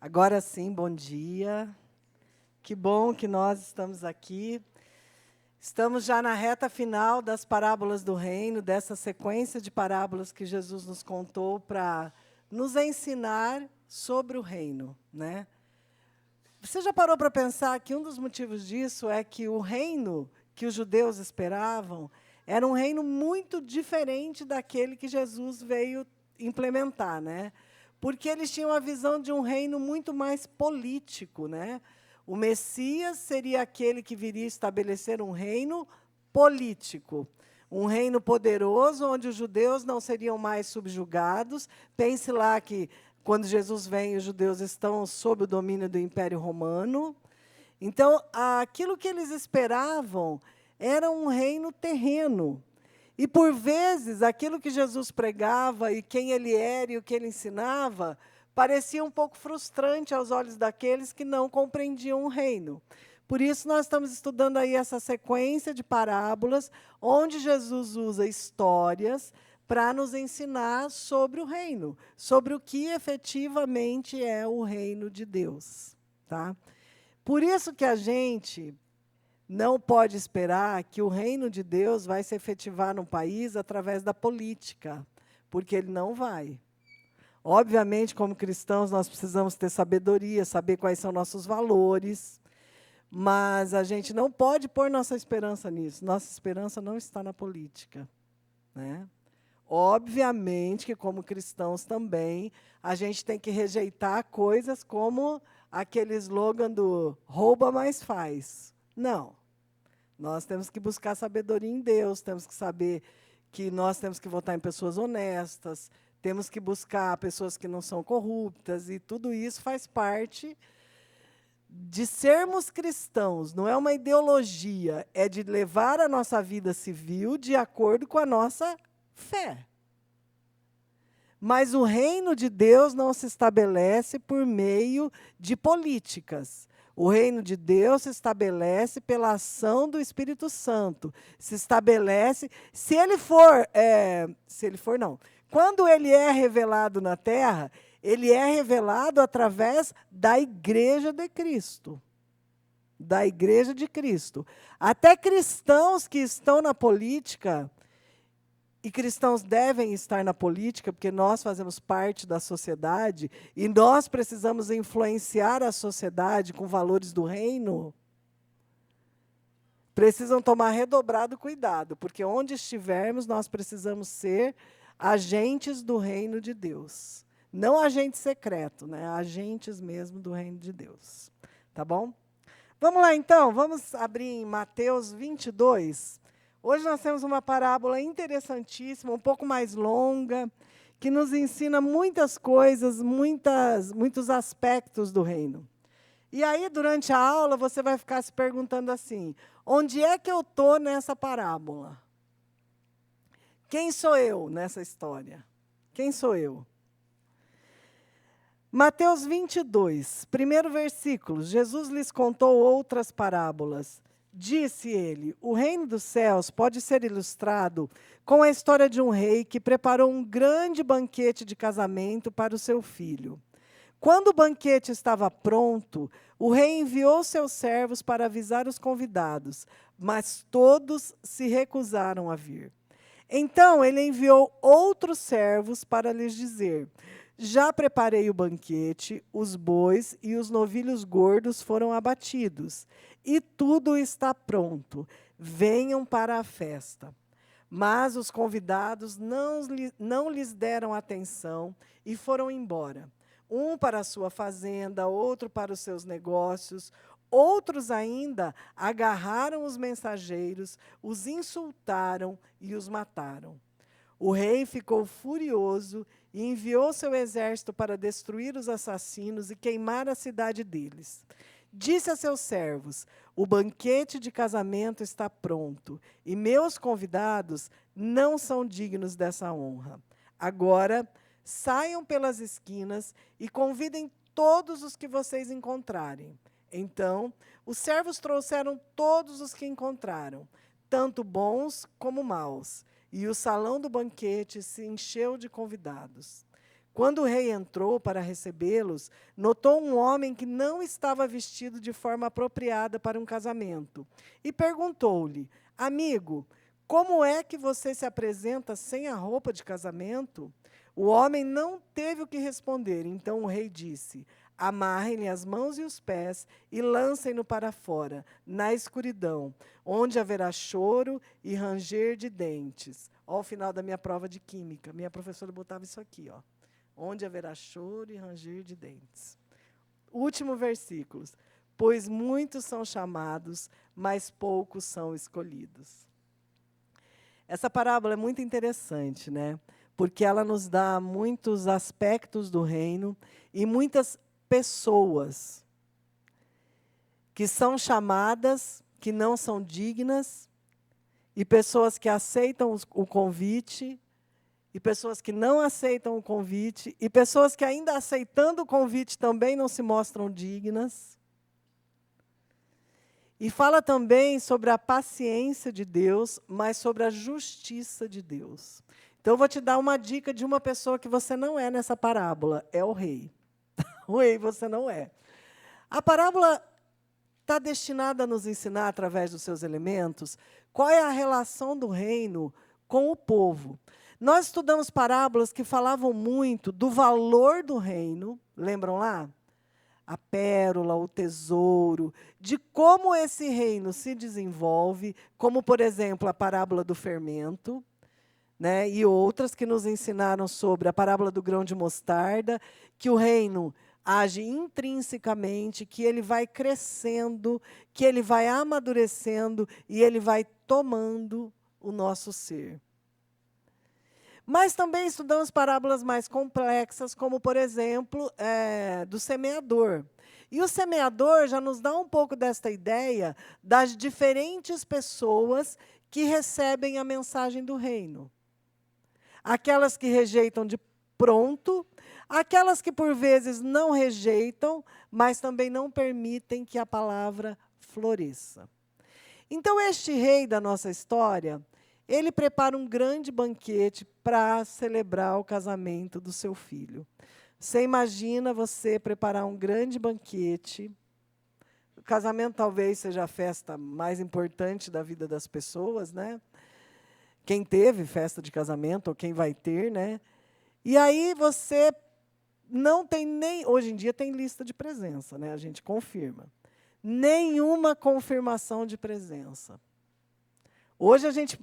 Agora sim, bom dia. Que bom que nós estamos aqui. Estamos já na reta final das parábolas do reino, dessa sequência de parábolas que Jesus nos contou para nos ensinar sobre o reino, né? Você já parou para pensar que um dos motivos disso é que o reino que os judeus esperavam era um reino muito diferente daquele que Jesus veio implementar, né? Porque eles tinham a visão de um reino muito mais político, né? O Messias seria aquele que viria estabelecer um reino político, um reino poderoso, onde os judeus não seriam mais subjugados. Pense lá que, quando Jesus vem, os judeus estão sob o domínio do Império Romano. Então, aquilo que eles esperavam era um reino terreno. E, por vezes, aquilo que Jesus pregava e quem ele era e o que ele ensinava parecia um pouco frustrante aos olhos daqueles que não compreendiam o reino. Por isso, nós estamos estudando aí essa sequência de parábolas, onde Jesus usa histórias para nos ensinar sobre o reino, sobre o que efetivamente é o reino de Deus. Tá? Por isso que a gente não pode esperar que o reino de Deus vai se efetivar no país através da política, porque ele não vai. Obviamente, como cristãos, nós precisamos ter sabedoria, saber quais são nossos valores, mas a gente não pode pôr nossa esperança nisso. Nossa esperança não está na política, né? Obviamente que, como cristãos também, a gente tem que rejeitar coisas como aquele slogan do rouba, mas faz. Não. Nós temos que buscar sabedoria em Deus, temos que saber que nós temos que votar em pessoas honestas, temos que buscar pessoas que não são corruptas, e tudo isso faz parte de sermos cristãos. Não é uma ideologia, é de levar a nossa vida civil de acordo com a nossa fé. Mas o reino de Deus não se estabelece por meio de políticas. O reino de Deus se estabelece pela ação do Espírito Santo. Se estabelece, se ele for não. Quando ele é revelado na terra, ele é revelado através da igreja de Cristo. Da igreja de Cristo. Até cristãos que estão na política, e cristãos devem estar na política, porque nós fazemos parte da sociedade, e nós precisamos influenciar a sociedade com valores do reino, precisam tomar redobrado cuidado, porque onde estivermos, nós precisamos ser agentes do reino de Deus. Não agente secreto, né? Agentes mesmo do reino de Deus. Tá bom? Vamos lá, então. Vamos abrir em Mateus 22. Hoje nós temos uma parábola interessantíssima, um pouco mais longa, que nos ensina muitas coisas, muitos aspectos do reino. E aí, durante a aula, você vai ficar se perguntando assim, onde é que eu estou nessa parábola? Quem sou eu nessa história? Quem sou eu? Mateus 22, primeiro versículo, Jesus lhes contou outras parábolas. Disse ele, o reino dos céus pode ser ilustrado com a história de um rei que preparou um grande banquete de casamento para o seu filho. Quando o banquete estava pronto, o rei enviou seus servos para avisar os convidados, mas todos se recusaram a vir. Então ele enviou outros servos para lhes dizer, já preparei o banquete, os bois e os novilhos gordos foram abatidos, e tudo está pronto. Venham para a festa. Mas os convidados não lhes deram atenção e foram embora. Um para a sua fazenda, outro para os seus negócios. Outros ainda agarraram os mensageiros, os insultaram e os mataram. O rei ficou furioso e enviou seu exército para destruir os assassinos e queimar a cidade deles. Disse a seus servos, o banquete de casamento está pronto, e meus convidados não são dignos dessa honra. Agora, saiam pelas esquinas e convidem todos os que vocês encontrarem. Então, os servos trouxeram todos os que encontraram, tanto bons como maus, e o salão do banquete se encheu de convidados. Quando o rei entrou para recebê-los, notou um homem que não estava vestido de forma apropriada para um casamento. E perguntou-lhe: amigo, como é que você se apresenta sem a roupa de casamento? O homem não teve o que responder. Então o rei disse: amarrem-lhe as mãos e os pés e lancem-no para fora, na escuridão, onde haverá choro e ranger de dentes. Ó, o final da minha prova de química. Minha professora botava isso aqui, ó. Onde haverá choro e ranger de dentes. Último versículo. Pois muitos são chamados, mas poucos são escolhidos. Essa parábola é muito interessante, né? Porque ela nos dá muitos aspectos do reino e muitas pessoas que são chamadas, que não são dignas, e pessoas que aceitam o convite, e pessoas que não aceitam o convite, e pessoas que, ainda aceitando o convite, também não se mostram dignas. E fala também sobre a paciência de Deus, mas sobre a justiça de Deus. Então, eu vou te dar uma dica de uma pessoa que você não é nessa parábola, é o rei. O rei você não é. A parábola está destinada a nos ensinar, através dos seus elementos, qual é a relação do reino com o povo. Nós estudamos parábolas que falavam muito do valor do reino, lembram lá? A pérola, o tesouro, de como esse reino se desenvolve, como, por exemplo, a parábola do fermento, né, e outras que nos ensinaram sobre a parábola do grão de mostarda, que o reino age intrinsecamente, que ele vai crescendo, que ele vai amadurecendo e ele vai tomando o nosso ser. Mas também estudamos parábolas mais complexas, como, por exemplo, do semeador. E o semeador já nos dá um pouco desta ideia das diferentes pessoas que recebem a mensagem do reino. Aquelas que rejeitam de pronto, aquelas que, por vezes, não rejeitam, mas também não permitem que a palavra floresça. Então, este rei da nossa história, ele prepara um grande banquete para celebrar o casamento do seu filho. Você imagina você preparar um grande banquete. O casamento talvez seja a festa mais importante da vida das pessoas, né? Quem teve festa de casamento, ou quem vai ter, né? E aí você não tem nem... Hoje em dia tem lista de presença, né? A gente confirma. Nenhuma confirmação de presença. Hoje a gente,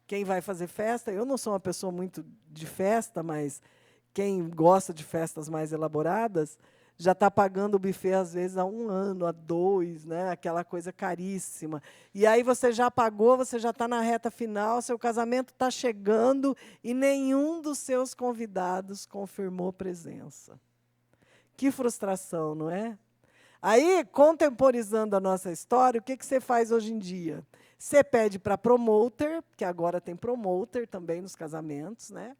quem vai fazer festa, eu não sou uma pessoa muito de festa, mas quem gosta de festas mais elaboradas, já está pagando o buffet, às vezes, há 1 ano, há 2, né? Aquela coisa caríssima. E aí você já pagou, você já está na reta final, seu casamento está chegando e nenhum dos seus convidados confirmou presença. Que frustração, não é? Aí, contemporizando a nossa história, o que você faz hoje em dia? Você pede para promoter, que agora tem promoter também nos casamentos, né?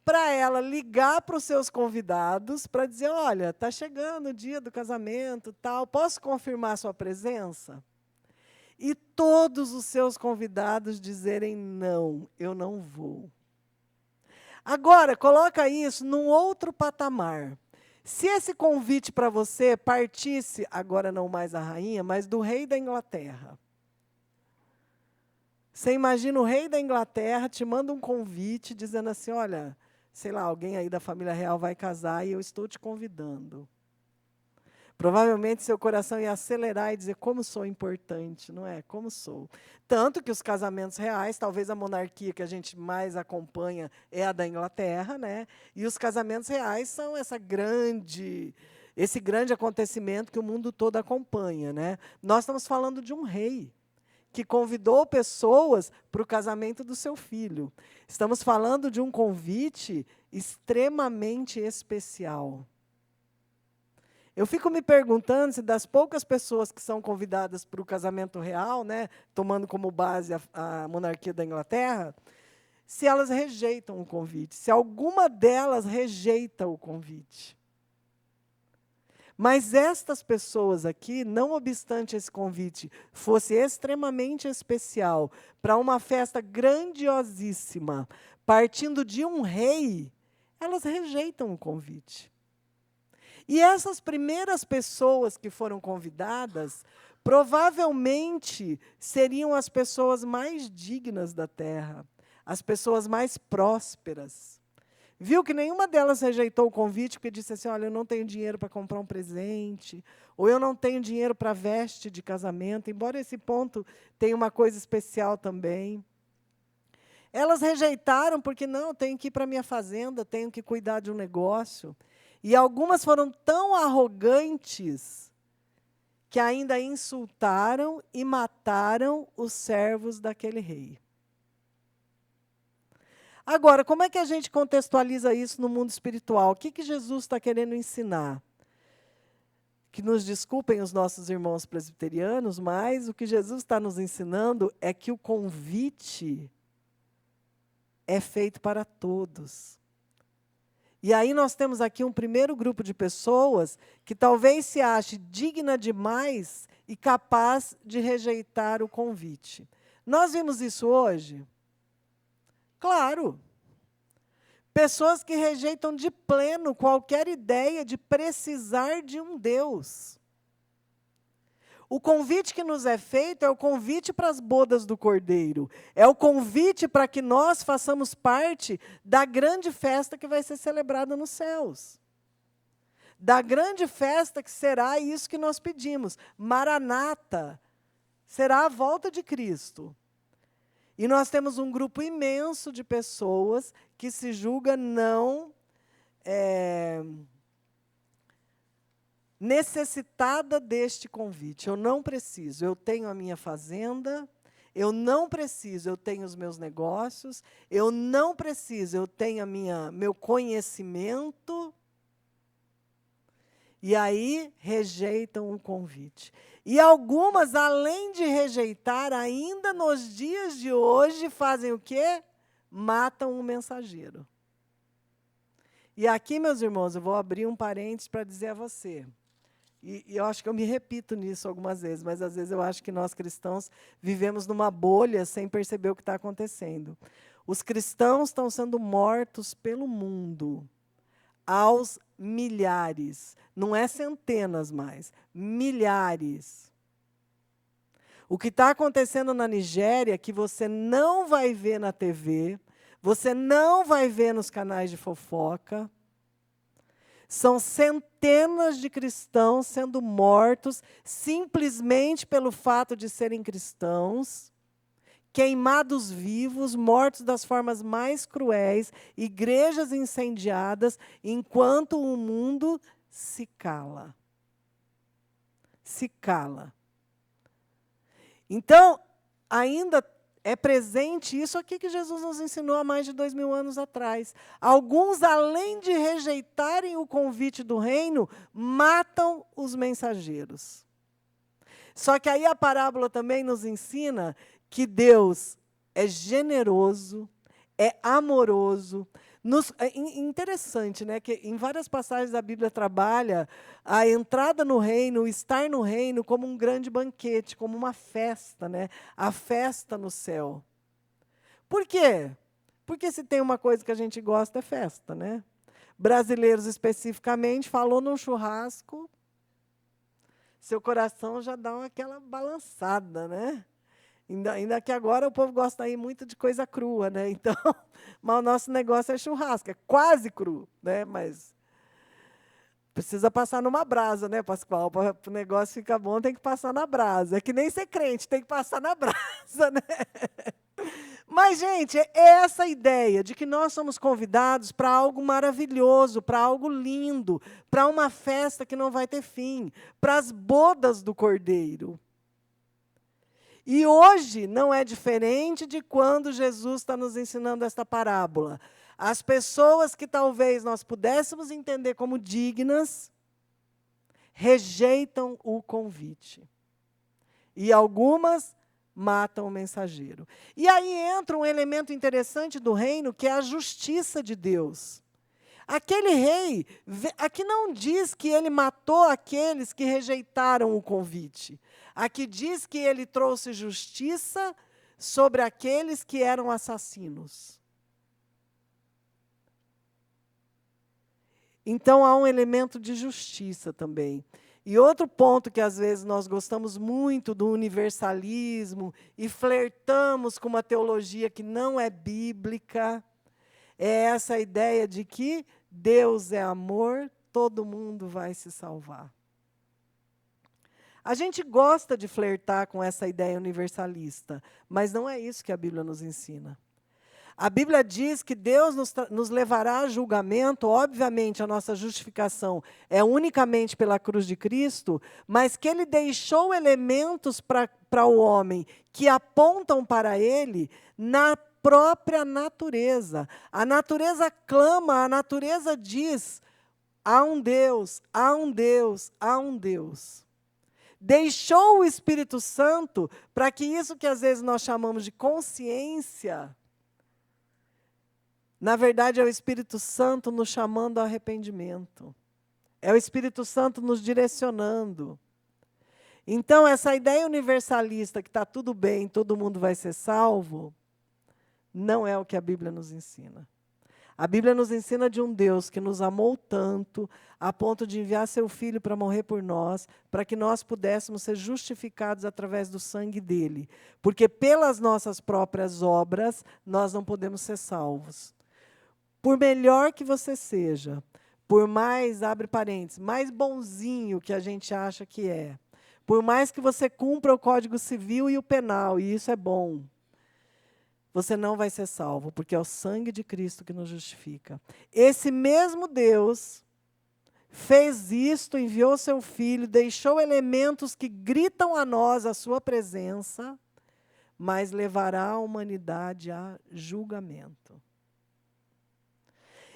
Para ela ligar para os seus convidados para dizer, olha, está chegando o dia do casamento, tal, posso confirmar a sua presença? E todos os seus convidados dizerem, não, eu não vou. Agora, coloca isso num outro patamar. Se esse convite para você partisse, agora não mais a rainha, mas do rei da Inglaterra. Você imagina o rei da Inglaterra te manda um convite dizendo assim, olha, sei lá, alguém aí da família real vai casar e eu estou te convidando. Provavelmente seu coração ia acelerar e dizer, como sou importante, não é? Como sou. Tanto que os casamentos reais, talvez a monarquia que a gente mais acompanha é a da Inglaterra, né? E os casamentos reais são esse grande acontecimento que o mundo todo acompanha, né? Nós estamos falando de um rei que convidou pessoas para o casamento do seu filho. Estamos falando de um convite extremamente especial. Eu fico me perguntando se das poucas pessoas que são convidadas para o casamento real, né, tomando como base a monarquia da Inglaterra, se elas rejeitam o convite, se alguma delas rejeita o convite. Mas estas pessoas aqui, não obstante esse convite fosse extremamente especial, para uma festa grandiosíssima, partindo de um rei, elas rejeitam o convite. E essas primeiras pessoas que foram convidadas, provavelmente seriam as pessoas mais dignas da terra, as pessoas mais prósperas. Viu que nenhuma delas rejeitou o convite porque disse assim, olha, eu não tenho dinheiro para comprar um presente, ou eu não tenho dinheiro para veste de casamento, embora esse ponto tenha uma coisa especial também. Elas rejeitaram porque, não, eu tenho que ir para a minha fazenda, tenho que cuidar de um negócio. E algumas foram tão arrogantes que ainda insultaram e mataram os servos daquele rei. Agora, como é que a gente contextualiza isso no mundo espiritual? O que Jesus está querendo ensinar? Que nos desculpem os nossos irmãos presbiterianos, mas o que Jesus está nos ensinando é que o convite é feito para todos. E aí nós temos aqui um primeiro grupo de pessoas que talvez se ache digna demais e capaz de rejeitar o convite. Nós vimos isso hoje? Claro. Pessoas que rejeitam de pleno qualquer ideia de precisar de um Deus. O convite que nos é feito é o convite para as bodas do Cordeiro. É o convite para que nós façamos parte da grande festa que vai ser celebrada nos céus. Da grande festa que será isso que nós pedimos. Maranata. Será a volta de Cristo. E nós temos um grupo imenso de pessoas que se julga não necessitada deste convite. Eu não preciso, eu tenho a minha fazenda, eu não preciso, eu tenho os meus negócios, eu não preciso, eu tenho meu conhecimento. E aí rejeitam o convite. E algumas, além de rejeitar, ainda nos dias de hoje, fazem o quê? Matam o mensageiro. E aqui, meus irmãos, eu vou abrir um parênteses para dizer a você. E eu acho que eu me repito nisso algumas vezes, mas às vezes eu acho que nós cristãos vivemos numa bolha sem perceber o que está acontecendo. Os cristãos estão sendo mortos pelo mundo aos milhares. Não é centenas mais, milhares. O que está acontecendo na Nigéria, que você não vai ver na TV, você não vai ver nos canais de fofoca, são centenas de cristãos sendo mortos simplesmente pelo fato de serem cristãos, queimados vivos, mortos das formas mais cruéis, igrejas incendiadas, enquanto o mundo se cala. Se cala. Então, ainda é presente isso aqui que Jesus nos ensinou há mais de 2000 anos atrás. Alguns, além de rejeitarem o convite do reino, matam os mensageiros. Só que aí a parábola também nos ensina que Deus é generoso, é amoroso. É interessante, né, que em várias passagens a Bíblia trabalha a entrada no reino, o estar no reino como um grande banquete, como uma festa, né, a festa no céu. Por quê? Porque se tem uma coisa que a gente gosta é festa, né? Brasileiros especificamente, falou num churrasco, seu coração já dá aquela balançada, né? Ainda que agora o povo gosta aí muito de coisa crua, né? Então, mas o nosso negócio é churrasco, é quase cru, né? Mas precisa passar numa brasa, né, Pascoal? Para o negócio ficar bom, tem que passar na brasa. É que nem ser crente, tem que passar na brasa, né? Mas, gente, é essa ideia de que nós somos convidados para algo maravilhoso, para algo lindo, para uma festa que não vai ter fim, para as bodas do Cordeiro. E hoje não é diferente de quando Jesus está nos ensinando esta parábola. As pessoas que talvez nós pudéssemos entender como dignas, rejeitam o convite. E algumas matam o mensageiro. E aí entra um elemento interessante do reino, que é a justiça de Deus. Aquele rei, aqui não diz que ele matou aqueles que rejeitaram o convite. Aqui diz que ele trouxe justiça sobre aqueles que eram assassinos. Então, há um elemento de justiça também. E outro ponto que, às vezes, nós gostamos muito do universalismo e flertamos com uma teologia que não é bíblica, é essa ideia de que Deus é amor, todo mundo vai se salvar. A gente gosta de flertar com essa ideia universalista, mas não é isso que a Bíblia nos ensina. A Bíblia diz que Deus nos levará a julgamento, obviamente a nossa justificação é unicamente pela cruz de Cristo, mas que Ele deixou elementos para o homem que apontam para Ele na própria natureza. A natureza clama, a natureza diz, há um Deus, há um Deus, há um Deus. Deixou o Espírito Santo para que isso que às vezes nós chamamos de consciência, na verdade, é o Espírito Santo nos chamando ao arrependimento. É o Espírito Santo nos direcionando. Então, essa ideia universalista que está tudo bem, todo mundo vai ser salvo, não é o que a Bíblia nos ensina. A Bíblia nos ensina de um Deus que nos amou tanto, a ponto de enviar seu Filho para morrer por nós, para que nós pudéssemos ser justificados através do sangue dele. Porque pelas nossas próprias obras, nós não podemos ser salvos. Por melhor que você seja, por mais, abre parênteses, mais bonzinho que a gente acha que é, por mais que você cumpra o Código Civil e o Penal, e isso é bom, você não vai ser salvo, porque é o sangue de Cristo que nos justifica. Esse mesmo Deus fez isto, enviou seu Filho, deixou elementos que gritam a nós a sua presença, mas levará a humanidade a julgamento.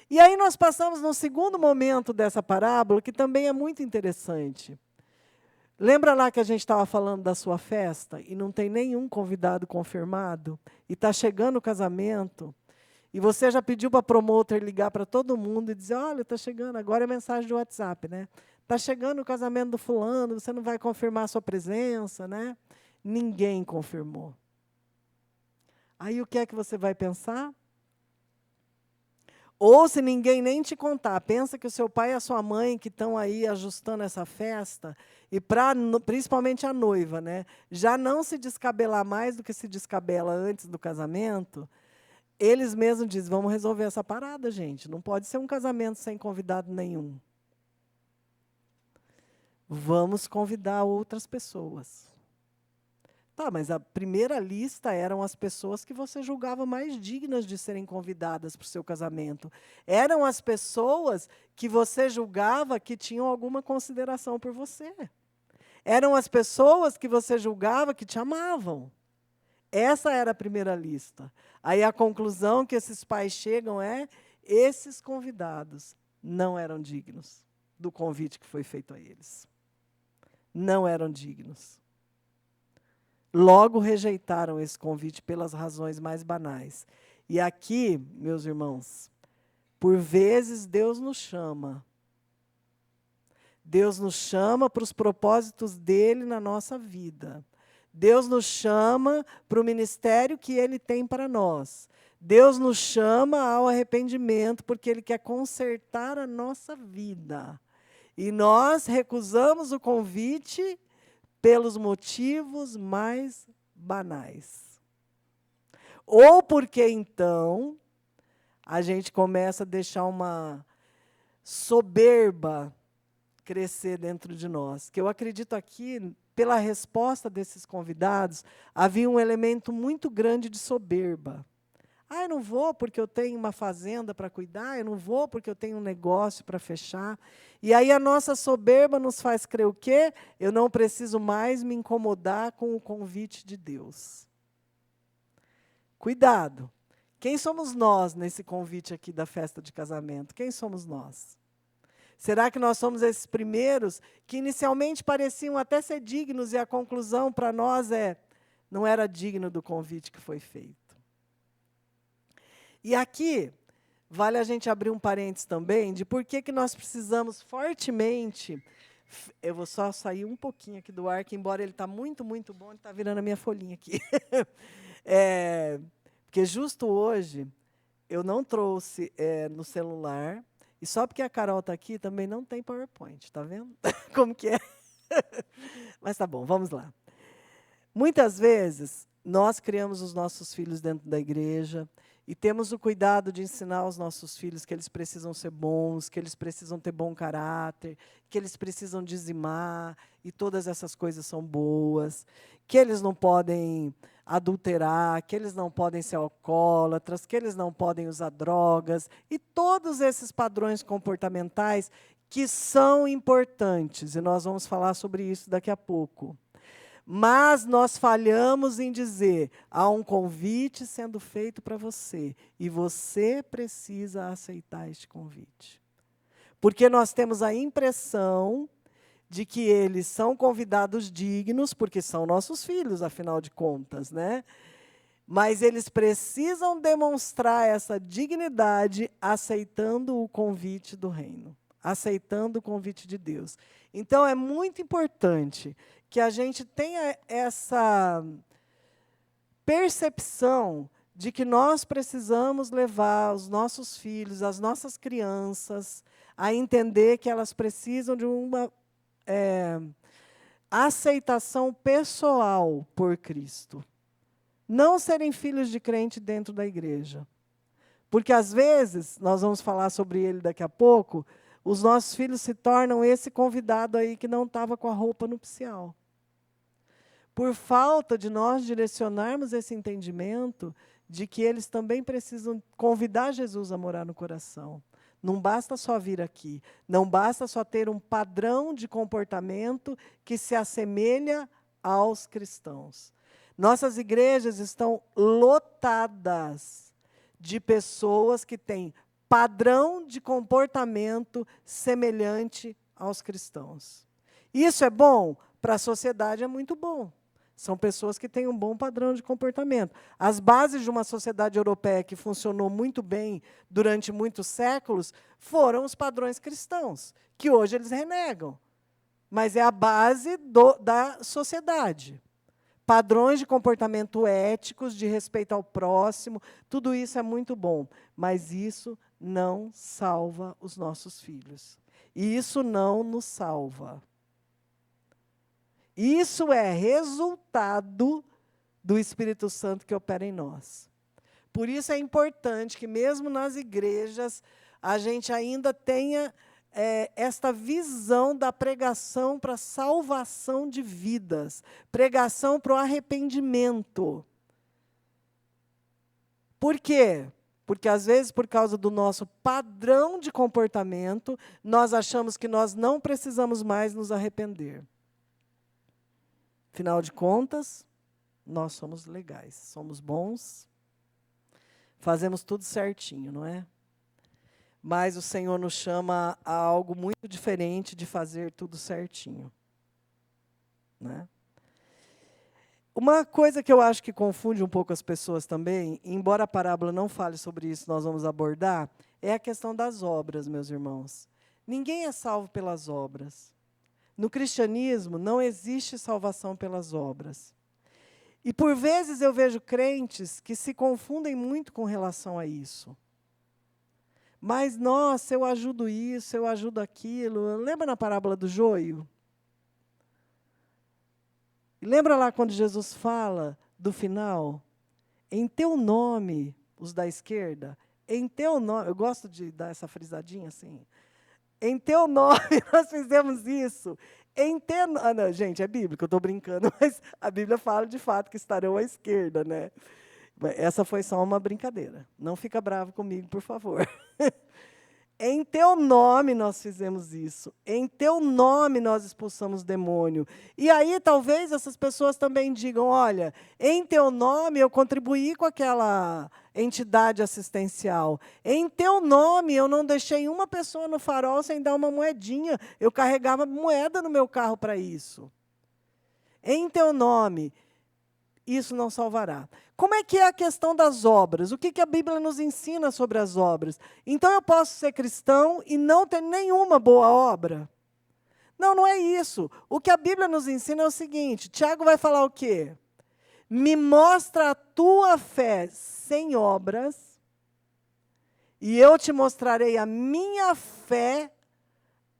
E aí nós passamos no segundo momento dessa parábola, que também é muito interessante. Lembra lá que a gente estava falando da sua festa, e não tem nenhum convidado confirmado, e está chegando o casamento, e você já pediu para a promotor ligar para todo mundo e dizer, olha, está chegando, agora é mensagem de WhatsApp, né? Está chegando o casamento do fulano, você não vai confirmar a sua presença, né? Ninguém confirmou. Aí o que é que você vai pensar? Ou se ninguém nem te contar, pensa que o seu pai e a sua mãe que estão aí ajustando essa festa, e principalmente a noiva, né, já não se descabelar mais do que se descabela antes do casamento, eles mesmos dizem, vamos resolver essa parada, gente. Não pode ser um casamento sem convidado nenhum. Vamos convidar outras pessoas. Tá, mas a primeira lista eram as pessoas que você julgava mais dignas de serem convidadas para o seu casamento. Eram as pessoas que você julgava que tinham alguma consideração por você. Eram as pessoas que você julgava que te amavam. Essa era a primeira lista. Aí a conclusão que esses pais chegam é: esses convidados não eram dignos do convite que foi feito a eles. Não eram dignos. Logo rejeitaram esse convite pelas razões mais banais. E aqui, meus irmãos, por vezes Deus nos chama. Deus nos chama para os propósitos dele na nossa vida. Deus nos chama para o ministério que Ele tem para nós. Deus nos chama ao arrependimento, porque Ele quer consertar a nossa vida. E nós recusamos o convite pelos motivos mais banais. Ou porque, então, a gente começa a deixar uma soberba crescer dentro de nós. Que eu acredito aqui, pela resposta desses convidados, havia um elemento muito grande de soberba. Ah, eu não vou porque eu tenho uma fazenda para cuidar, eu não vou porque eu tenho um negócio para fechar. E aí a nossa soberba nos faz crer o quê? Eu não preciso mais me incomodar com o convite de Deus. Cuidado. Quem somos nós nesse convite aqui da festa de casamento? Quem somos nós? Será que nós somos esses primeiros que inicialmente pareciam até ser dignos e a conclusão para nós não era digno do convite que foi feito? E aqui, vale a gente abrir um parênteses também de por que nós precisamos fortemente... Eu vou só sair um pouquinho aqui do ar, que embora ele está muito, muito bom, ele está virando a minha folhinha aqui. Porque justo hoje, eu não trouxe no celular, E só porque a Carol está aqui, também não tem PowerPoint, tá vendo? Como que é? Mas tá bom, vamos lá. Muitas vezes, nós criamos os nossos filhos dentro da igreja e temos o cuidado de ensinar aos nossos filhos que eles precisam ser bons, que eles precisam ter bom caráter, que eles precisam dizimar, e todas essas coisas são boas, que eles não podem adulterar, que eles não podem ser alcoólatras, que eles não podem usar drogas, e todos esses padrões comportamentais que são importantes, e nós vamos falar sobre isso daqui a pouco. Mas nós falhamos em dizer, há um convite sendo feito para você, e você precisa aceitar este convite. Porque nós temos a impressão de que eles são convidados dignos, porque são nossos filhos, afinal de contas, né? Mas eles precisam demonstrar essa dignidade aceitando o convite do reino, aceitando o convite de Deus. Então, é muito importante que a gente tenha essa percepção de que nós precisamos levar os nossos filhos, as nossas crianças, a entender que elas precisam de uma aceitação pessoal por Cristo. Não serem filhos de crente dentro da igreja. Porque, às vezes, nós vamos falar sobre ele daqui a pouco, os nossos filhos se tornam esse convidado aí que não estava com a roupa nupcial. Por falta de nós direcionarmos esse entendimento de que eles também precisam convidar Jesus a morar no coração. Não basta só vir aqui, não basta só ter um padrão de comportamento que se assemelha aos cristãos. Nossas igrejas estão lotadas de pessoas que têm padrão de comportamento semelhante aos cristãos. Isso é bom? Para a sociedade é muito bom. São pessoas que têm um bom padrão de comportamento. As bases de uma sociedade europeia que funcionou muito bem durante muitos séculos foram os padrões cristãos, que hoje eles renegam. Mas é a base da sociedade. Padrões de comportamento éticos, de respeito ao próximo, tudo isso é muito bom. Mas isso não salva os nossos filhos. E isso não nos salva. Isso é resultado do Espírito Santo que opera em nós. Por isso é importante que, mesmo nas igrejas, a gente ainda tenha esta visão da pregação para a salvação de vidas, pregação para o arrependimento. Por quê? Porque, às vezes, por causa do nosso padrão de comportamento, nós achamos que nós não precisamos mais nos arrepender. Afinal de contas, nós somos legais, somos bons, fazemos tudo certinho, não é? Mas o Senhor nos chama a algo muito diferente de fazer tudo certinho, né? Uma coisa que eu acho que confunde um pouco as pessoas também, embora a parábola não fale sobre isso, nós vamos abordar, é a questão das obras, meus irmãos. Ninguém é salvo pelas obras. No cristianismo, não existe salvação pelas obras. E, por vezes, eu vejo crentes que se confundem muito com relação a isso. Mas, nossa, eu ajudo isso, eu ajudo aquilo. Lembra na parábola do joio? Lembra lá quando Jesus fala do final? Em teu nome, os da esquerda, em teu nome, eu gosto de dar essa frisadinha assim. Em teu nome nós fizemos isso. Não, gente, é bíblico, eu estou brincando, mas a Bíblia fala de fato que estarão à esquerda, né? Essa foi só uma brincadeira. Não fica bravo comigo, por favor. Em teu nome nós fizemos isso. Em teu nome nós expulsamos demônio. E aí talvez essas pessoas também digam, olha, em teu nome eu contribuí com aquela entidade assistencial. Em teu nome eu não deixei uma pessoa no farol sem dar uma moedinha. Eu carregava moeda no meu carro para isso. Em teu nome, isso não salvará. Como é que é a questão das obras? O que a Bíblia nos ensina sobre as obras? Então, eu posso ser cristão e não ter nenhuma boa obra? Não, não é isso. O que a Bíblia nos ensina é o seguinte, Tiago vai falar o quê? Me mostra a tua fé sem obras, e eu te mostrarei a minha fé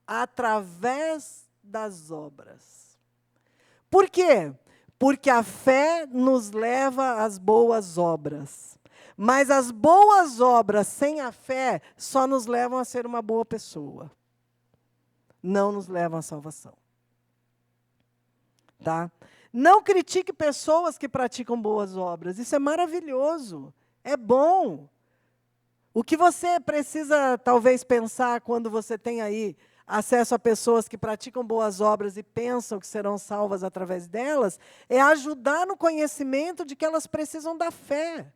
através das obras. Por quê? Porque a fé nos leva às boas obras. Mas as boas obras sem a fé só nos levam a ser uma boa pessoa. Não nos levam à salvação. Tá? Não critique pessoas que praticam boas obras. Isso é maravilhoso. É bom. O que você precisa, talvez, pensar quando você tem aí acesso a pessoas que praticam boas obras e pensam que serão salvas através delas, é ajudar no conhecimento de que elas precisam da fé.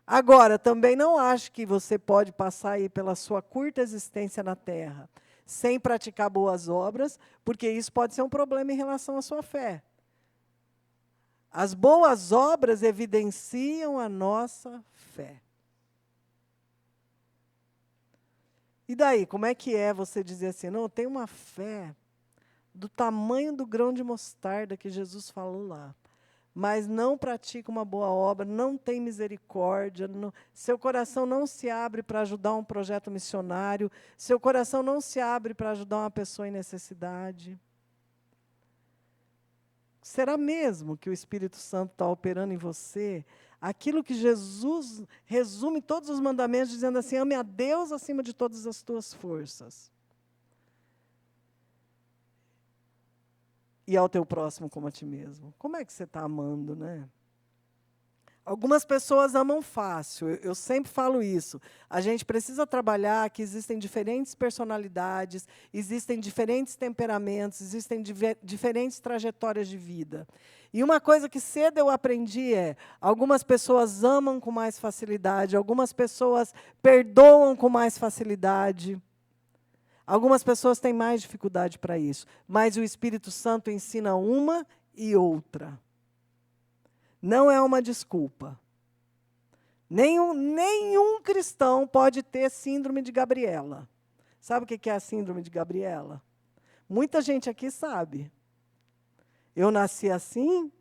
Agora, também não acho que você pode passar aí pela sua curta existência na Terra sem praticar boas obras, porque isso pode ser um problema em relação à sua fé. As boas obras evidenciam a nossa fé. E daí, como é que é você dizer assim, não, eu tenho uma fé do tamanho do grão de mostarda que Jesus falou lá, mas não pratica uma boa obra, não tem misericórdia, seu coração não se abre para ajudar um projeto missionário, seu coração não se abre para ajudar uma pessoa em necessidade. Será mesmo que o Espírito Santo está operando em você aquilo que Jesus resume todos os mandamentos, dizendo assim, ame a Deus acima de todas as tuas forças. E ao teu próximo como a ti mesmo. Como é que você está amando, né? Algumas pessoas amam fácil, eu sempre falo isso. A gente precisa trabalhar que existem diferentes personalidades, existem diferentes temperamentos, existem diferentes trajetórias de vida. E uma coisa que cedo eu aprendi é, algumas pessoas amam com mais facilidade, algumas pessoas perdoam com mais facilidade, algumas pessoas têm mais dificuldade para isso, mas o Espírito Santo ensina uma e outra. Não é uma desculpa. Nenhum cristão pode ter síndrome de Gabriela. Sabe o que é a síndrome de Gabriela? Muita gente aqui sabe. Eu nasci assim,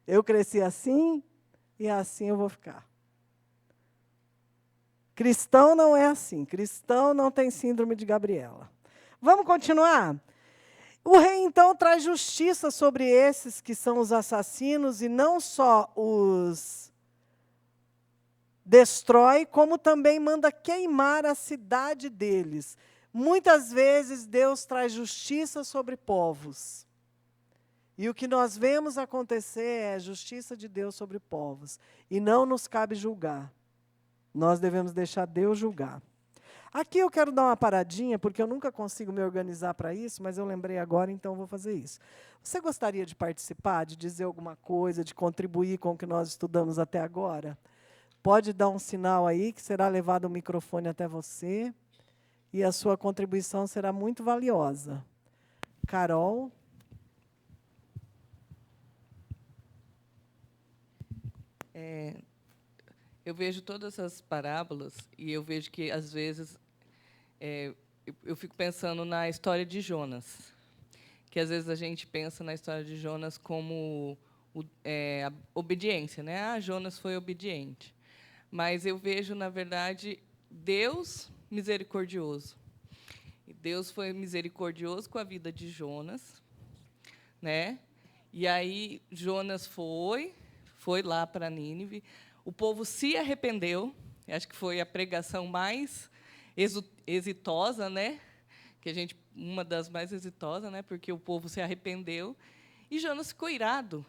eu cresci assim, e assim eu vou ficar. Cristão não é assim. Cristão não tem síndrome de Gabriela. Vamos continuar? O rei, então, traz justiça sobre esses que são os assassinos, e não só os destrói, como também manda queimar a cidade deles. Muitas vezes, Deus traz justiça sobre povos. E o que nós vemos acontecer é a justiça de Deus sobre povos. E não nos cabe julgar. Nós devemos deixar Deus julgar. Aqui eu quero dar uma paradinha, porque eu nunca consigo me organizar para isso, mas eu lembrei agora, então vou fazer isso. Você gostaria de participar, de dizer alguma coisa, de contribuir com o que nós estudamos até agora? Pode dar um sinal aí, que será levado o microfone até você, e a sua contribuição será muito valiosa. Carol? Eu vejo todas essas parábolas e eu vejo que, às vezes, eu fico pensando na história de Jonas, que, às vezes, a gente pensa na história de Jonas como a obediência, né? Ah, Jonas foi obediente. Mas eu vejo, na verdade, Deus misericordioso. E Deus foi misericordioso com a vida de Jonas, né? E aí Jonas foi lá para Nínive. O povo se arrependeu. Acho que foi a pregação mais exitosa, né? Uma das mais exitosas, né? Porque o povo se arrependeu. E Jonas ficou irado,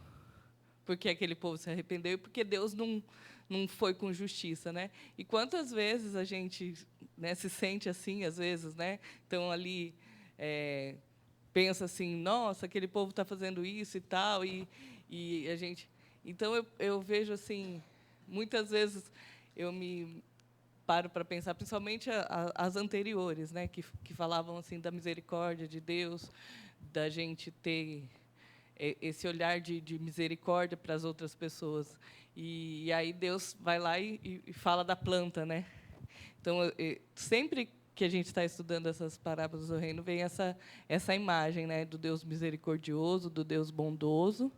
porque aquele povo se arrependeu e porque Deus não foi com justiça, né? E quantas vezes a gente, né, se sente assim, às vezes, né? Então ali pensa assim, nossa, aquele povo está fazendo isso e tal, e a gente. Então eu vejo assim, muitas vezes eu me paro para pensar, principalmente as anteriores, né, que falavam assim da misericórdia de Deus, da gente ter esse olhar de misericórdia para as outras pessoas. E aí Deus vai lá e fala da planta, né? Então, sempre que a gente está estudando essas parábolas do reino, vem essa imagem, né, do Deus misericordioso, do Deus bondoso,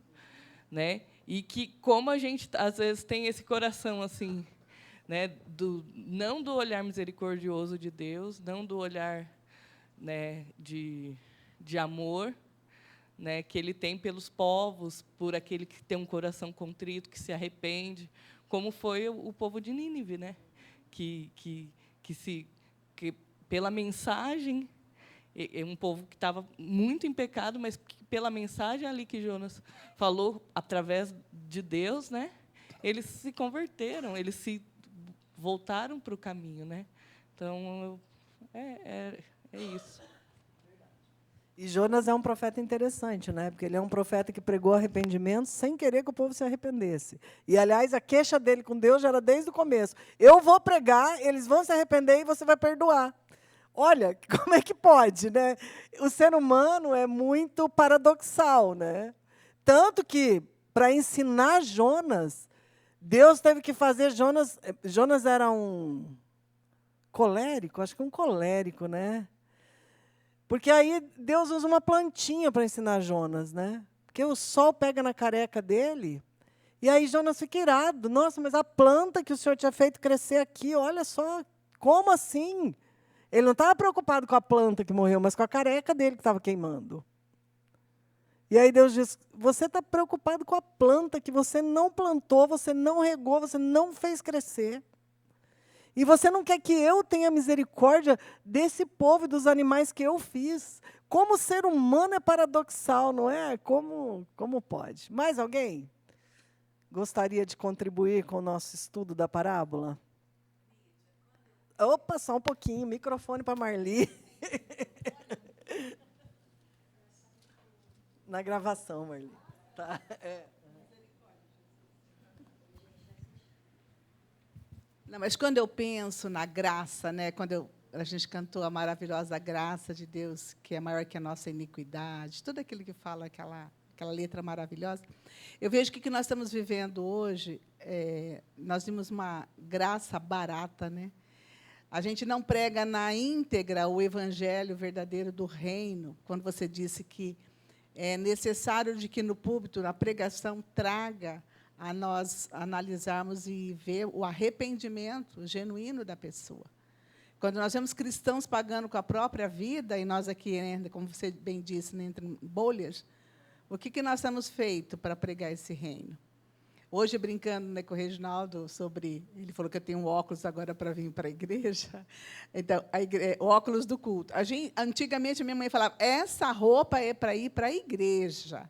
né? E que, como a gente, às vezes, tem esse coração assim, né, não do olhar misericordioso de Deus, não do olhar, né, de amor, né, que Ele tem pelos povos, por aquele que tem um coração contrito, que se arrepende, como foi o povo de Nínive, né, que pela mensagem, é um povo que estava muito em pecado, mas que, pela mensagem ali que Jonas falou através de Deus, né, eles se converteram, eles se voltaram para o caminho, né? Então, é isso. E Jonas é um profeta interessante, né? Porque ele é um profeta que pregou arrependimento sem querer que o povo se arrependesse. E, aliás, a queixa dele com Deus já era desde o começo. Eu vou pregar, eles vão se arrepender e você vai perdoar. Olha, como é que pode, né? O ser humano é muito paradoxal, né? Tanto que, para ensinar Jonas, Deus teve que fazer Jonas... Jonas era um colérico, acho que um colérico, né? Porque aí Deus usa uma plantinha para ensinar Jonas, né? Porque o sol pega na careca dele, e aí Jonas fica irado. Nossa, mas a planta que o Senhor tinha feito crescer aqui, olha só, como assim? Ele não estava preocupado com a planta que morreu, mas com a careca dele que estava queimando. E aí Deus diz, você está preocupado com a planta que você não plantou, você não regou, você não fez crescer. E você não quer que eu tenha misericórdia desse povo e dos animais que eu fiz. Como o ser humano é paradoxal, não é? Como pode? Mais alguém gostaria de contribuir com o nosso estudo da parábola? Opa, só um pouquinho. Microfone para Marli. Na gravação, Marli. Tá. Não, mas quando eu penso na graça, né, a gente cantou a maravilhosa graça de Deus, que é maior que a nossa iniquidade, tudo aquilo que fala aquela letra maravilhosa, eu vejo que o que nós estamos vivendo hoje, nós vimos uma graça barata, né? A gente não prega na íntegra o evangelho verdadeiro do reino, quando você disse que é necessário de que no púlpito, na pregação, traga a nós analisarmos e ver o arrependimento genuíno da pessoa. Quando nós vemos cristãos pagando com a própria vida, e nós aqui, como você bem disse, entre bolhas, o que nós temos feito para pregar esse reino? Hoje, brincando, né, com o Reginaldo, ele falou que eu tenho um óculos agora para vir para a igreja. Então, o óculos do culto. Antigamente, a minha mãe falava, essa roupa é para ir para a igreja.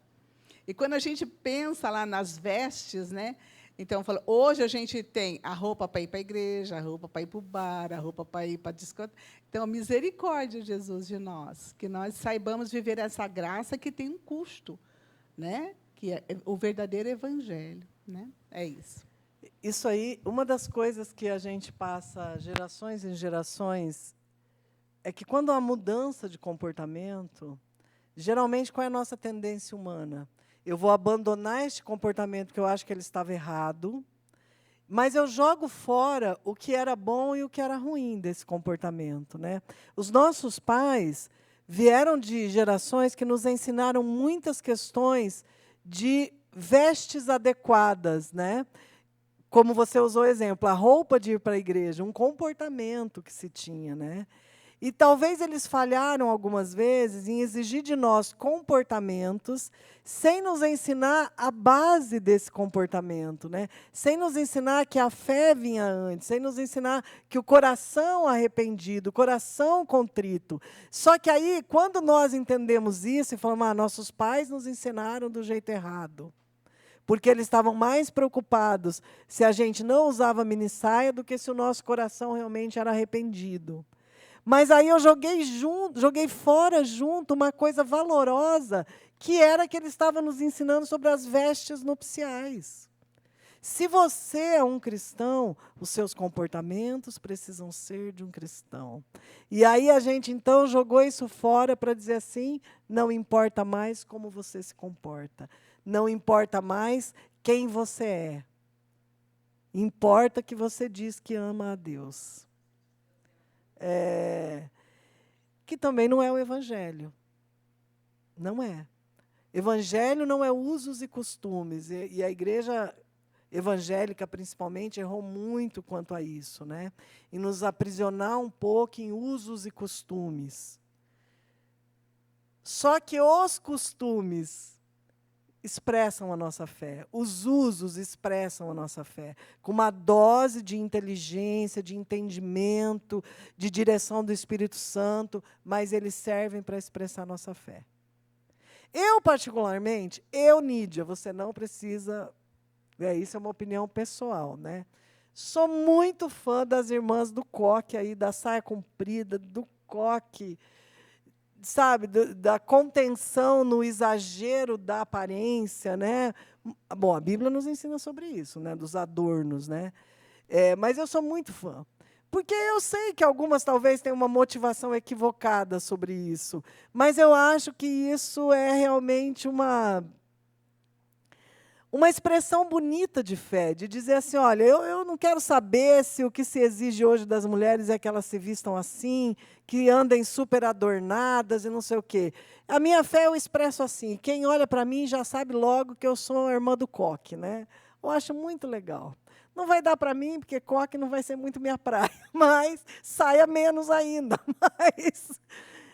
E quando a gente pensa lá nas vestes, né? Então, hoje a gente tem a roupa para ir para a igreja, a roupa para ir para o bar, a roupa para ir para a discoteca. Então, misericórdia, Jesus, de nós, que nós saibamos viver essa graça que tem um custo, né? Que é o verdadeiro evangelho, né? É isso. Isso aí, uma das coisas que a gente passa gerações em gerações é que, quando há mudança de comportamento, geralmente, qual é a nossa tendência humana? Eu vou abandonar este comportamento que eu acho que ele estava errado, mas eu jogo fora o que era bom e o que era ruim desse comportamento, né? Os nossos pais vieram de gerações que nos ensinaram muitas questões de vestes adequadas, né? Como você usou o exemplo, a roupa de ir para a igreja, um comportamento que se tinha, né? E talvez eles falharam algumas vezes em exigir de nós comportamentos sem nos ensinar a base desse comportamento, né? Sem nos ensinar que a fé vinha antes, sem nos ensinar que o coração arrependido, o coração contrito. Só que aí, quando nós entendemos isso e falamos, nossos pais nos ensinaram do jeito errado, porque eles estavam mais preocupados se a gente não usava minissaia do que se o nosso coração realmente era arrependido. Mas aí eu joguei fora junto uma coisa valorosa, que era que ele estava nos ensinando sobre as vestes nupciais. Se você é um cristão, os seus comportamentos precisam ser de um cristão. E aí a gente, então, jogou isso fora para dizer assim, não importa mais como você se comporta. Não importa mais quem você é. Importa que você diz que ama a Deus. Que também não é o evangelho. Não é. Evangelho não é usos e costumes. E a igreja, evangélica, principalmente, errou muito quanto a isso, né? Em nos aprisionar um pouco em usos e costumes. Só que os costumes expressam a nossa fé, os usos expressam a nossa fé, com uma dose de inteligência, de entendimento, de direção do Espírito Santo, mas eles servem para expressar a nossa fé. Eu, particularmente, Nídia, você não precisa... isso é uma opinião pessoal, né? Sou muito fã das irmãs do coque, aí, da saia comprida, do coque, sabe, da contenção no exagero da aparência, né? Bom, a Bíblia nos ensina sobre isso, né? Dos adornos, né? Mas eu sou muito fã. Porque eu sei que algumas talvez tenham uma motivação equivocada sobre isso. Mas eu acho que isso é realmente uma expressão bonita de fé, de dizer assim, olha, eu não quero saber se o que se exige hoje das mulheres é que elas se vistam assim, que andem super adornadas e não sei o quê. A minha fé eu expresso assim, quem olha para mim já sabe logo que eu sou a irmã do coque, né? Eu acho muito legal. Não vai dar para mim, porque coque não vai ser muito minha praia, mas saia menos ainda.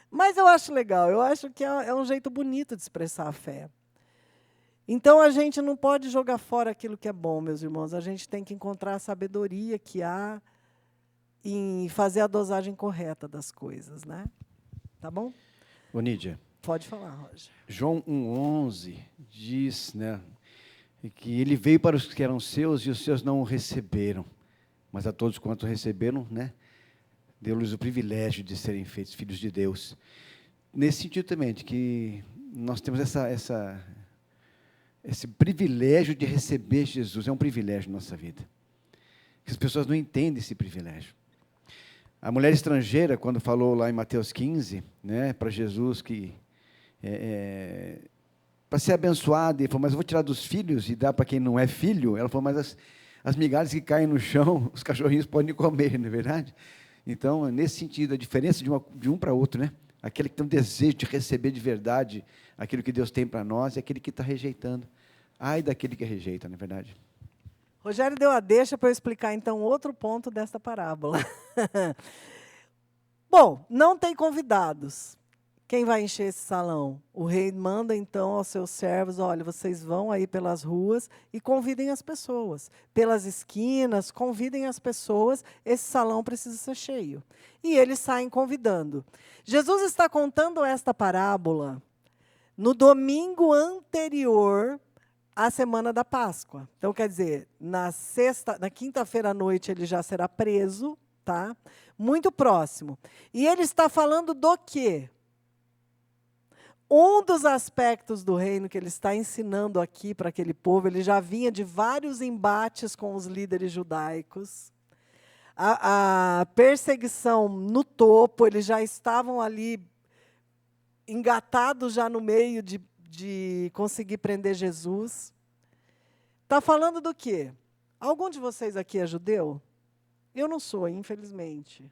Mas eu acho legal, eu acho que é um jeito bonito de expressar a fé. Então, a gente não pode jogar fora aquilo que é bom, meus irmãos. A gente tem que encontrar a sabedoria que há em fazer a dosagem correta das coisas, né? Tá bom? Ô, Nídia. Pode falar, Roger. João 1,11 diz, né, que ele veio para os que eram seus e os seus não o receberam. Mas a todos quanto receberam, né, deu-lhes o privilégio de serem feitos filhos de Deus. Nesse sentido também, de que nós temos esse privilégio de receber Jesus, é um privilégio na nossa vida. As pessoas não entendem esse privilégio. A mulher estrangeira, quando falou lá em Mateus 15, né, para Jesus que para ser abençoada, ele falou, mas eu vou tirar dos filhos e dar para quem não é filho. Ela falou, mas as migalhas que caem no chão, os cachorrinhos podem comer, não é verdade? Então, nesse sentido, a diferença de um para outro, né? Aquele que tem um desejo de receber de verdade aquilo que Deus tem para nós, e aquele que está rejeitando. Ai daquele que rejeita, não é verdade? Rogério deu a deixa para eu explicar, então, outro ponto desta parábola. Bom, não tem convidados. Quem vai encher esse salão? O rei manda, então, aos seus servos, olha, vocês vão aí pelas ruas e convidem as pessoas. Pelas esquinas, convidem as pessoas, esse salão precisa ser cheio. E eles saem convidando. Jesus está contando esta parábola no domingo anterior à semana da Páscoa. Então, quer dizer, na quinta-feira à noite ele já será preso, tá? Muito próximo. E ele está falando do quê? Um dos aspectos do reino que ele está ensinando aqui para aquele povo, ele já vinha de vários embates com os líderes judaicos. A perseguição no topo, eles já estavam ali engatados já no meio de conseguir prender Jesus. Está falando do quê? Algum de vocês aqui é judeu? Eu não sou, infelizmente.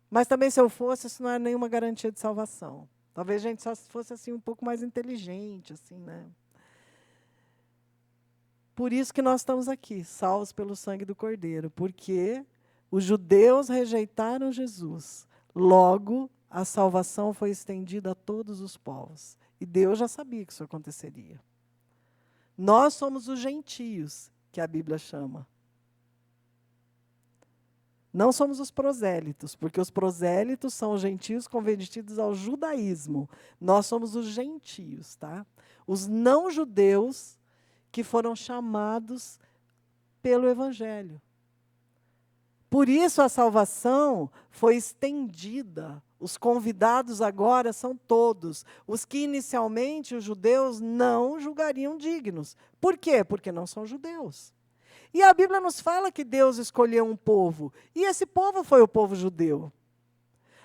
Mas também, se eu fosse, isso não é nenhuma garantia de salvação. Talvez a gente só fosse assim, um pouco mais inteligente, assim, né? Por isso que nós estamos aqui, salvos pelo sangue do Cordeiro, porque os judeus rejeitaram Jesus. Logo, a salvação foi estendida a todos os povos. E Deus já sabia que isso aconteceria. Nós somos os gentios, que a Bíblia chama. Não somos os prosélitos, porque os prosélitos são os gentios convertidos ao judaísmo. Nós somos os gentios, tá? Os não-judeus que foram chamados pelo Evangelho. Por isso a salvação foi estendida. Os convidados agora são todos. Os que inicialmente os judeus não julgariam dignos. Por quê? Porque não são judeus. E a Bíblia nos fala que Deus escolheu um povo. E esse povo foi o povo judeu.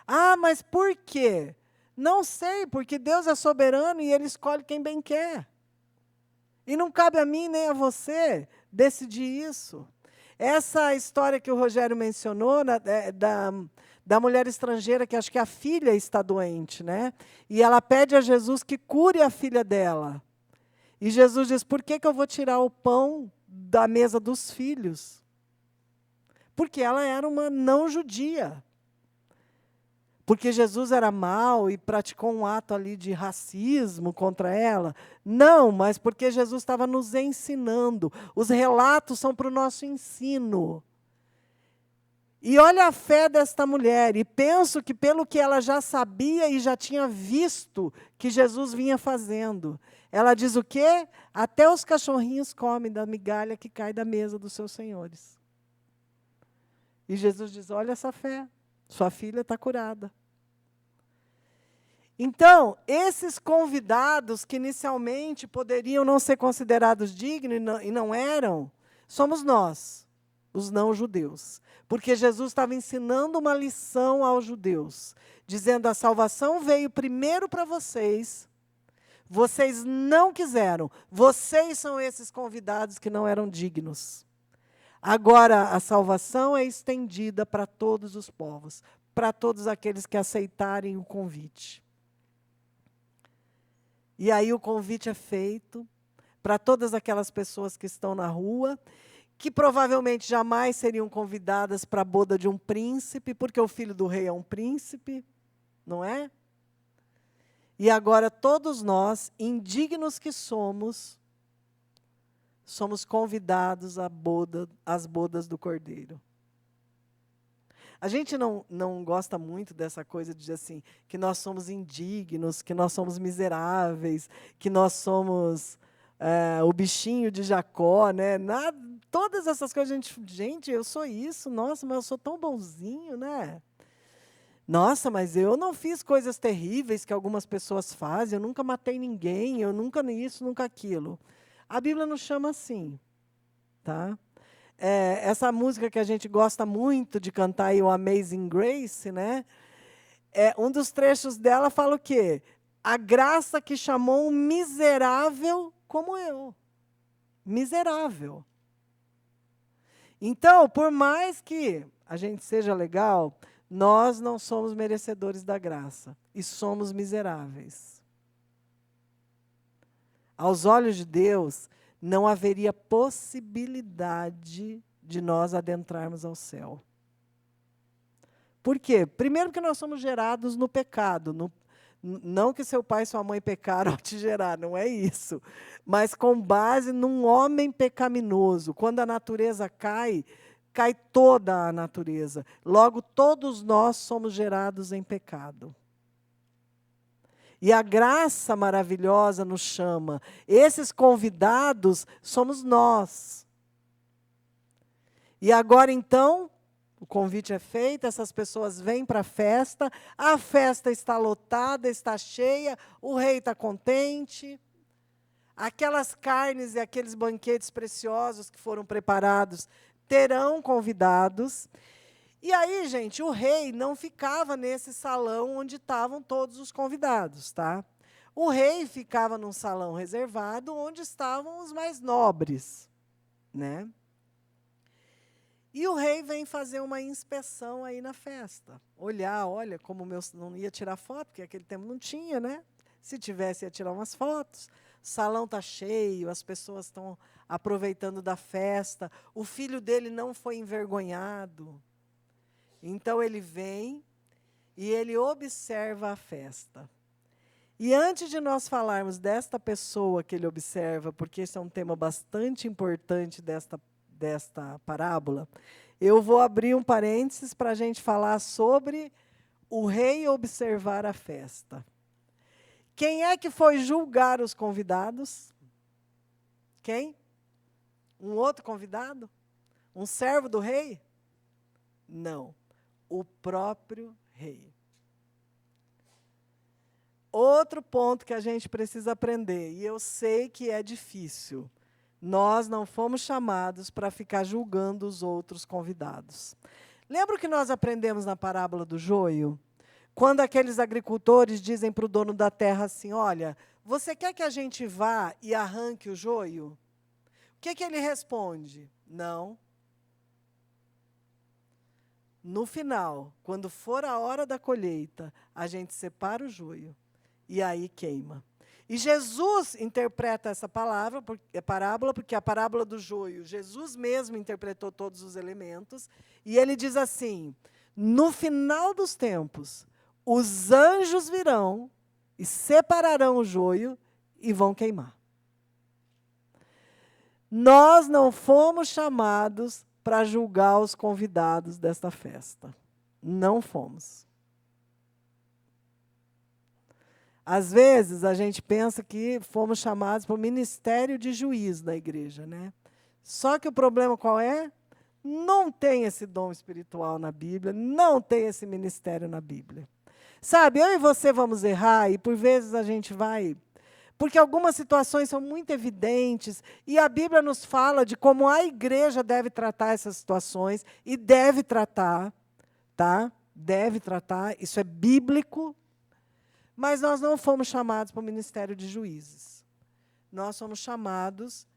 Ah, mas por quê? Não sei, porque Deus é soberano e Ele escolhe quem bem quer. E não cabe a mim nem a você decidir isso. Essa história que o Rogério mencionou, da mulher estrangeira, que acho que a filha está doente, né? E ela pede a Jesus que cure a filha dela. E Jesus diz, por que eu vou tirar o pão da mesa dos filhos. Porque ela era uma não judia. Porque Jesus era mau e praticou um ato ali de racismo contra ela? Não, mas porque Jesus estava nos ensinando. Os relatos são para o nosso ensino. E olha a fé desta mulher, e penso que pelo que ela já sabia e já tinha visto que Jesus vinha fazendo. Ela diz o quê? Até os cachorrinhos comem da migalha que cai da mesa dos seus senhores. E Jesus diz, olha essa fé, sua filha está curada. Então, esses convidados que inicialmente poderiam não ser considerados dignos e não eram, somos nós, os não-judeus. Porque Jesus estava ensinando uma lição aos judeus, dizendo a salvação veio primeiro para vocês, vocês não quiseram, vocês são esses convidados que não eram dignos. Agora, a salvação é estendida para todos os povos, para todos aqueles que aceitarem o convite. E aí o convite é feito para todas aquelas pessoas que estão na rua, que provavelmente jamais seriam convidadas para a boda de um príncipe, porque o filho do rei é um príncipe, não é? E agora todos nós, indignos que somos convidados às bodas do Cordeiro. A gente não gosta muito dessa coisa de dizer assim, que nós somos indignos, que nós somos miseráveis, que nós somos o bichinho de Jacó, né? Todas essas coisas, gente, eu sou isso, nossa, mas eu sou tão bonzinho, né? Nossa, mas eu não fiz coisas terríveis que algumas pessoas fazem, eu nunca matei ninguém, eu nunca isso, nunca aquilo. A Bíblia nos chama assim, tá? Essa música que a gente gosta muito de cantar, aí, o Amazing Grace, né? Um dos trechos dela fala o quê? A graça que chamou um miserável como eu. Miserável. Então, por mais que a gente seja legal, nós não somos merecedores da graça. E somos miseráveis. Aos olhos de Deus, não haveria possibilidade de nós adentrarmos ao céu. Por quê? Primeiro porque nós somos gerados no pecado. Não que seu pai e sua mãe pecaram ao te gerar, não é isso. Mas com base num homem pecaminoso. Quando a natureza cai, cai toda a natureza. Logo, todos nós somos gerados em pecado. E a graça maravilhosa nos chama. Esses convidados somos nós. E agora, então, o convite é feito, essas pessoas vêm para a festa está lotada, está cheia, o rei está contente. Aquelas carnes e aqueles banquetes preciosos que foram preparados terão convidados. E aí, gente, o rei não ficava nesse salão onde estavam todos os convidados, tá? O rei ficava num salão reservado onde estavam os mais nobres, né? E o rei vem fazer uma inspeção aí na festa. Olha, como não ia tirar foto, porque naquele tempo não tinha, né? Se tivesse, ia tirar umas fotos. O salão está cheio, as pessoas estão aproveitando da festa. O filho dele não foi envergonhado. Então, ele vem e ele observa a festa. E antes de nós falarmos desta pessoa que ele observa, porque esse é um tema bastante importante desta parábola, eu vou abrir um parênteses para a gente falar sobre o rei observar a festa. Quem é que foi julgar os convidados? Quem? Um outro convidado? Um servo do rei? Não. O próprio rei. Outro ponto que a gente precisa aprender, e eu sei que é difícil, nós não fomos chamados para ficar julgando os outros convidados. Lembra o que nós aprendemos na parábola do joio? Quando aqueles agricultores dizem para o dono da terra assim, olha, você quer que a gente vá e arranque o joio? O que ele responde? Não. No final, quando for a hora da colheita, a gente separa o joio e aí queima. E Jesus interpreta essa parábola, porque a parábola do joio, Jesus mesmo interpretou todos os elementos, e ele diz assim: no final dos tempos, os anjos virão e separarão o joio e vão queimar. Nós não fomos chamados para julgar os convidados desta festa. Não fomos. Às vezes, a gente pensa que fomos chamados para o ministério de juiz da igreja, né? Só que o problema qual é? Não tem esse dom espiritual na Bíblia, não tem esse ministério na Bíblia. Sabe, eu e você vamos errar, e por vezes a gente vai, porque algumas situações são muito evidentes, e a Bíblia nos fala de como a igreja deve tratar essas situações, e deve tratar, tá? Deve tratar, isso é bíblico. Mas nós não fomos chamados para o ministério de juízes. Nós fomos chamados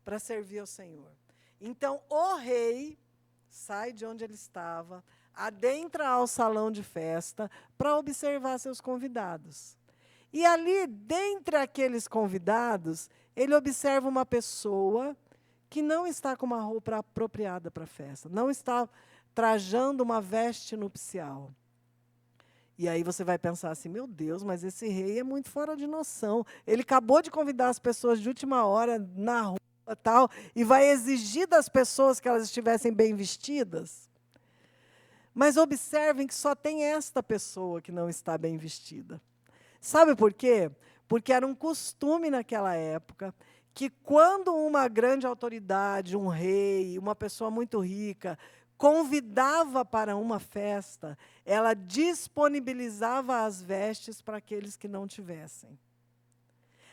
para servir ao Senhor. Então, o rei sai de onde ele estava, adentra ao salão de festa para observar seus convidados. E ali, dentre aqueles convidados, ele observa uma pessoa que não está com uma roupa apropriada para a festa, não está trajando uma veste nupcial. E aí você vai pensar assim, meu Deus, mas esse rei é muito fora de noção. Ele acabou de convidar as pessoas de última hora na rua tal, e vai exigir das pessoas que elas estivessem bem vestidas. Mas observem que só tem esta pessoa que não está bem vestida. Sabe por quê? Porque era um costume naquela época que quando uma grande autoridade, um rei, uma pessoa muito rica, convidava para uma festa, ela disponibilizava as vestes para aqueles que não tivessem.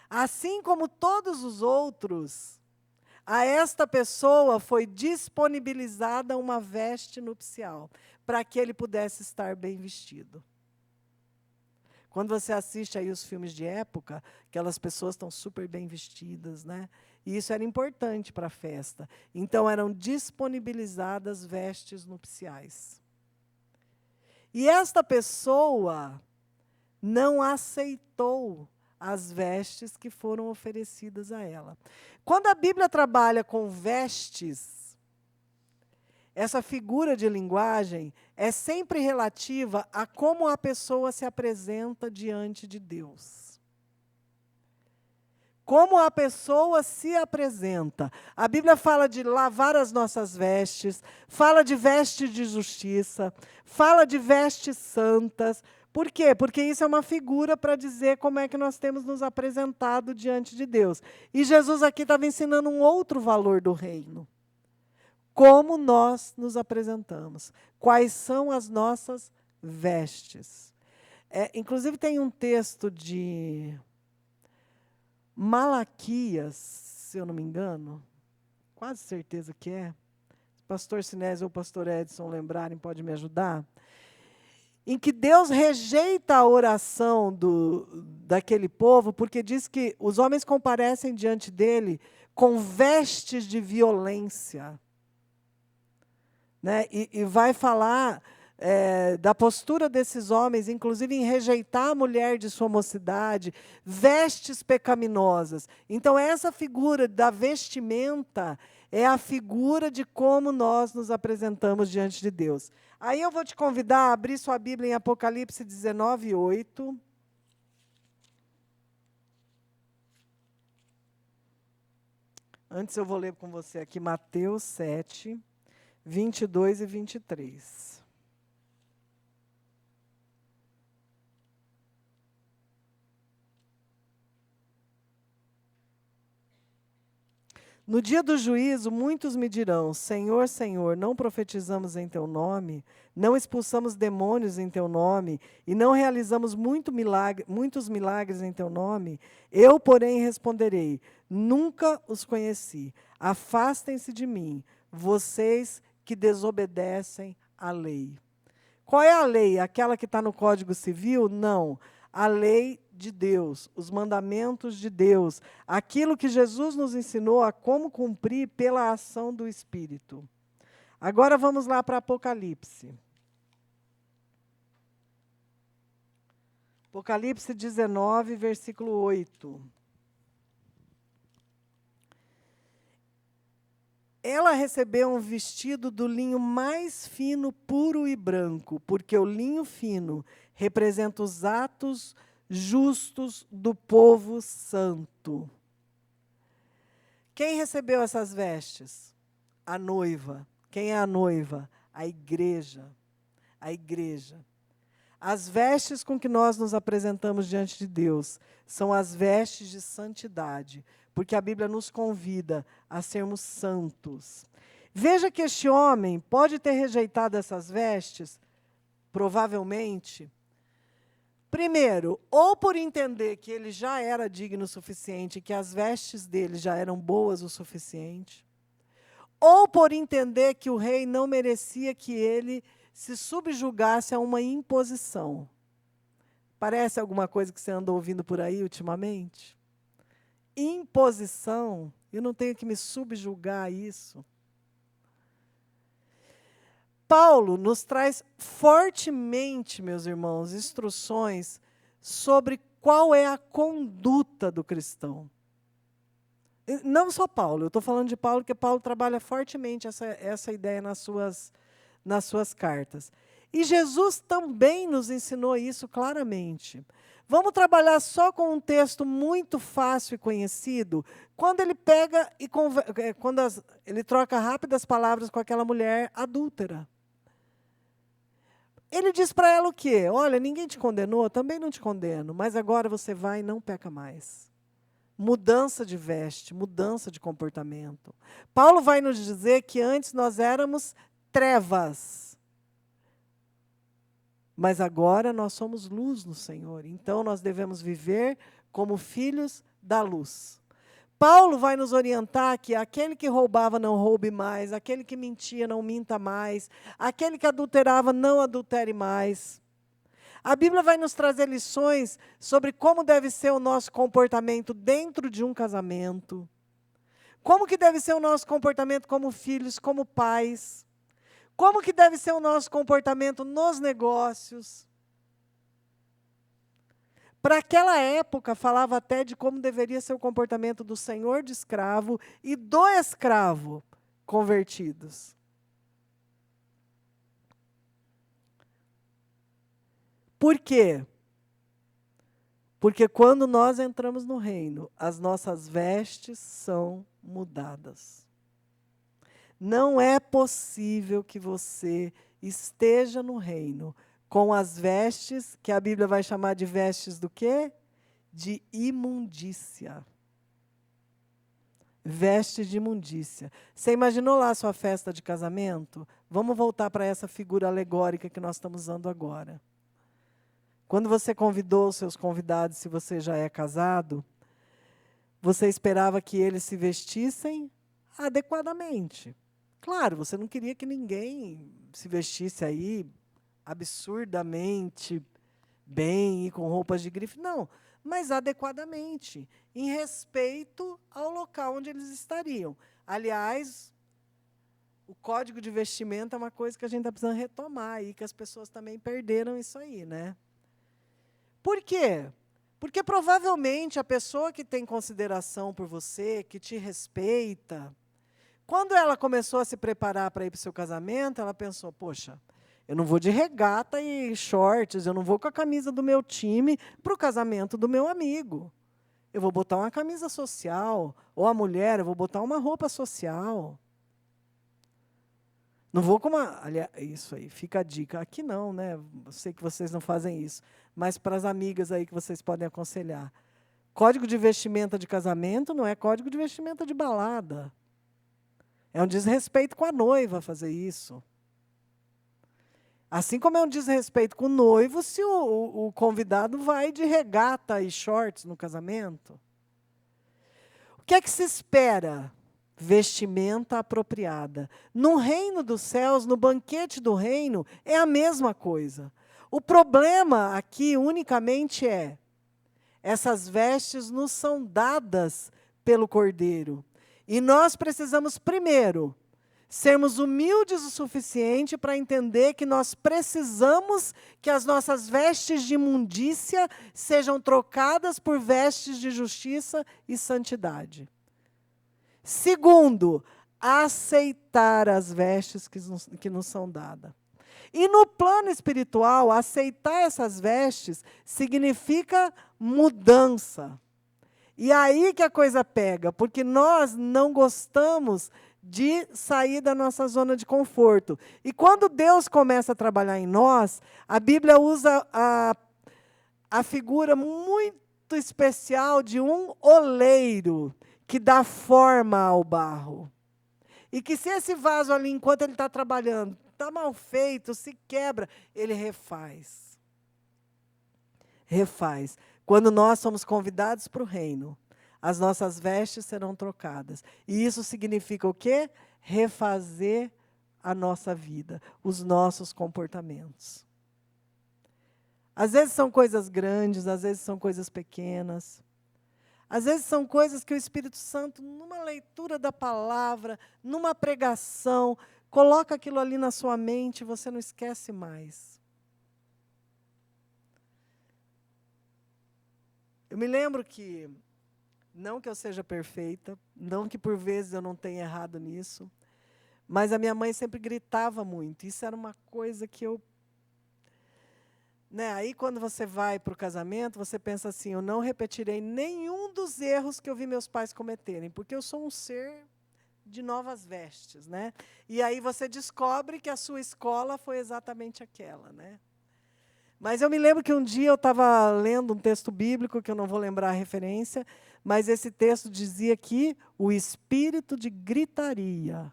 Assim como todos os outros, a esta pessoa foi disponibilizada uma veste nupcial, para que ele pudesse estar bem vestido. Quando você assiste aí os filmes de época, aquelas pessoas estão super bem vestidas, né? E isso era importante para a festa. Então, eram disponibilizadas vestes nupciais. E esta pessoa não aceitou as vestes que foram oferecidas a ela. Quando a Bíblia trabalha com vestes, essa figura de linguagem é sempre relativa a como a pessoa se apresenta diante de Deus. Como a pessoa se apresenta. A Bíblia fala de lavar as nossas vestes, fala de vestes de justiça, fala de vestes santas. Por quê? Porque isso é uma figura para dizer como é que nós temos nos apresentado diante de Deus. E Jesus aqui estava ensinando um outro valor do reino. Como nós nos apresentamos. Quais são as nossas vestes. Inclusive, tem um texto de Malaquias, se eu não me engano, quase certeza que é. Se o pastor Sinésio ou o pastor Edson lembrarem, pode me ajudar. Em que Deus rejeita a oração daquele povo, porque diz que os homens comparecem diante dele com vestes de violência. Né? E vai falar da postura desses homens, inclusive em rejeitar a mulher de sua mocidade, vestes pecaminosas. Então, essa figura da vestimenta é a figura de como nós nos apresentamos diante de Deus. Aí eu vou te convidar a abrir sua Bíblia em Apocalipse 19, 8. Antes eu vou ler com você aqui Mateus 7, 22 e 23. No dia do juízo, muitos me dirão, Senhor, Senhor, não profetizamos em Teu nome, não expulsamos demônios em Teu nome, e não realizamos muitos milagres em Teu nome? Eu, porém, responderei, nunca os conheci. Afastem-se de mim, vocês que desobedecem à lei. Qual é a lei? Aquela que está no Código Civil? Não. A lei de Deus, os mandamentos de Deus, aquilo que Jesus nos ensinou a como cumprir pela ação do Espírito. Agora vamos lá para Apocalipse. Apocalipse 19, versículo 8. Ela recebeu um vestido do linho mais fino, puro e branco, porque o linho fino representa os atos justos do povo santo. Quem recebeu essas vestes? A noiva. Quem é a noiva? A igreja. A igreja. As vestes com que nós nos apresentamos diante de Deus são as vestes de santidade, porque a Bíblia nos convida a sermos santos. Veja que este homem pode ter rejeitado essas vestes, provavelmente, primeiro, ou por entender que ele já era digno o suficiente, que as vestes dele já eram boas o suficiente, ou por entender que o rei não merecia que ele se subjugasse a uma imposição. Parece alguma coisa que você andou ouvindo por aí ultimamente? Imposição, eu não tenho que me subjugar a isso. Paulo nos traz fortemente, meus irmãos, instruções sobre qual é a conduta do cristão. Não só Paulo, eu estou falando de Paulo, porque Paulo trabalha fortemente essa ideia nas suas cartas. E Jesus também nos ensinou isso claramente. Vamos trabalhar só com um texto muito fácil e conhecido, quando ele pega e ele troca rápidas palavras com aquela mulher adúltera. Ele diz para ela o quê? Olha, ninguém te condenou, também não te condeno, mas agora você vai e não peca mais. Mudança de veste, mudança de comportamento. Paulo vai nos dizer que antes nós éramos trevas. Mas agora nós somos luz no Senhor. Então nós devemos viver como filhos da luz. Paulo vai nos orientar que aquele que roubava não roube mais, aquele que mentia não minta mais, aquele que adulterava não adultere mais. A Bíblia vai nos trazer lições sobre como deve ser o nosso comportamento dentro de um casamento. Como que deve ser o nosso comportamento como filhos, como pais. Como que deve ser o nosso comportamento nos negócios? Para aquela época, falava até de como deveria ser o comportamento do senhor de escravo e do escravo convertidos. Por quê? Porque quando nós entramos no reino, as nossas vestes são mudadas. Não é possível que você esteja no reino com as vestes, que a Bíblia vai chamar de vestes do quê? De imundícia. Vestes de imundícia. Você imaginou lá a sua festa de casamento? Vamos voltar para essa figura alegórica que nós estamos usando agora. Quando você convidou os seus convidados, se você já é casado, você esperava que eles se vestissem adequadamente. Claro, você não queria que ninguém se vestisse aí absurdamente bem e com roupas de grife. Não, mas adequadamente, em respeito ao local onde eles estariam. Aliás, o código de vestimenta é uma coisa que a gente está precisando retomar, e que as pessoas também perderam isso aí, né? Por quê? Porque provavelmente a pessoa que tem consideração por você, que te respeita, quando ela começou a se preparar para ir para o seu casamento, ela pensou, poxa, eu não vou de regata e shorts, eu não vou com a camisa do meu time para o casamento do meu amigo. Eu vou botar uma camisa social, ou a mulher, eu vou botar uma roupa social. Não vou com uma... Aliás, isso aí, fica a dica. Aqui não, né? Eu sei que vocês não fazem isso, mas para as amigas aí que vocês podem aconselhar. Código de vestimenta de casamento não é código de vestimenta de balada. É um desrespeito com a noiva fazer isso. Assim como é um desrespeito com o noivo se o convidado vai de regata e shorts no casamento. O que é que se espera? Vestimenta apropriada. No reino dos céus, no banquete do reino, é a mesma coisa. O problema aqui unicamente é, essas vestes nos são dadas pelo Cordeiro. E nós precisamos, primeiro, sermos humildes o suficiente para entender que nós precisamos que as nossas vestes de imundícia sejam trocadas por vestes de justiça e santidade. Segundo, aceitar as vestes que nos são dadas. E no plano espiritual, aceitar essas vestes significa mudança. E aí que a coisa pega, porque nós não gostamos de sair da nossa zona de conforto. E quando Deus começa a trabalhar em nós, a Bíblia usa a figura muito especial de um oleiro que dá forma ao barro. E que se esse vaso ali, enquanto ele está trabalhando, está mal feito, se quebra, ele refaz. Refaz. Quando nós somos convidados para o reino, as nossas vestes serão trocadas. E isso significa o quê? Refazer a nossa vida, os nossos comportamentos. Às vezes são coisas grandes, às vezes são coisas pequenas. Às vezes são coisas que o Espírito Santo, numa leitura da palavra, numa pregação, coloca aquilo ali na sua mente e você não esquece mais. Eu me lembro que, não que eu seja perfeita, não que por vezes eu não tenha errado nisso, mas a minha mãe sempre gritava muito. Isso era uma coisa que eu... Aí, quando você vai para o casamento, você pensa assim, eu não repetirei nenhum dos erros que eu vi meus pais cometerem, porque eu sou um ser de novas vestes. E aí você descobre que a sua escola foi exatamente aquela. Mas eu me lembro que um dia eu estava lendo um texto bíblico, que eu não vou lembrar a referência, mas esse texto dizia que o espírito de gritaria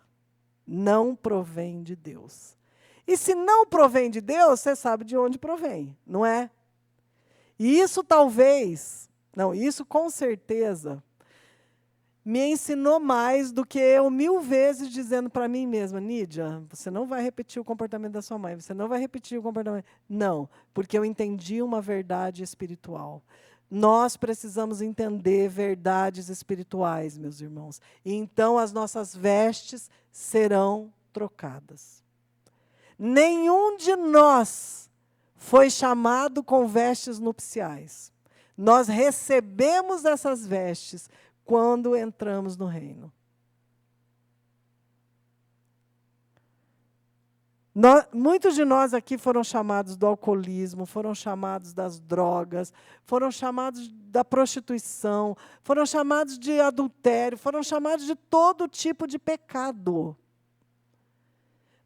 não provém de Deus. E se não provém de Deus, você sabe de onde provém, não é? E isso talvez, não, isso com certeza, me ensinou mais do que eu 1000 vezes dizendo para mim mesma, Nídia, você não vai repetir o comportamento da sua mãe, você não vai repetir o comportamento... Não, porque eu entendi uma verdade espiritual. Nós precisamos entender verdades espirituais, meus irmãos. E então as nossas vestes serão trocadas. Nenhum de nós foi chamado com vestes nupciais. Nós recebemos essas vestes quando entramos no reino. Muitos de nós aqui foram chamados do alcoolismo, foram chamados das drogas, foram chamados da prostituição, foram chamados de adultério, foram chamados de todo tipo de pecado.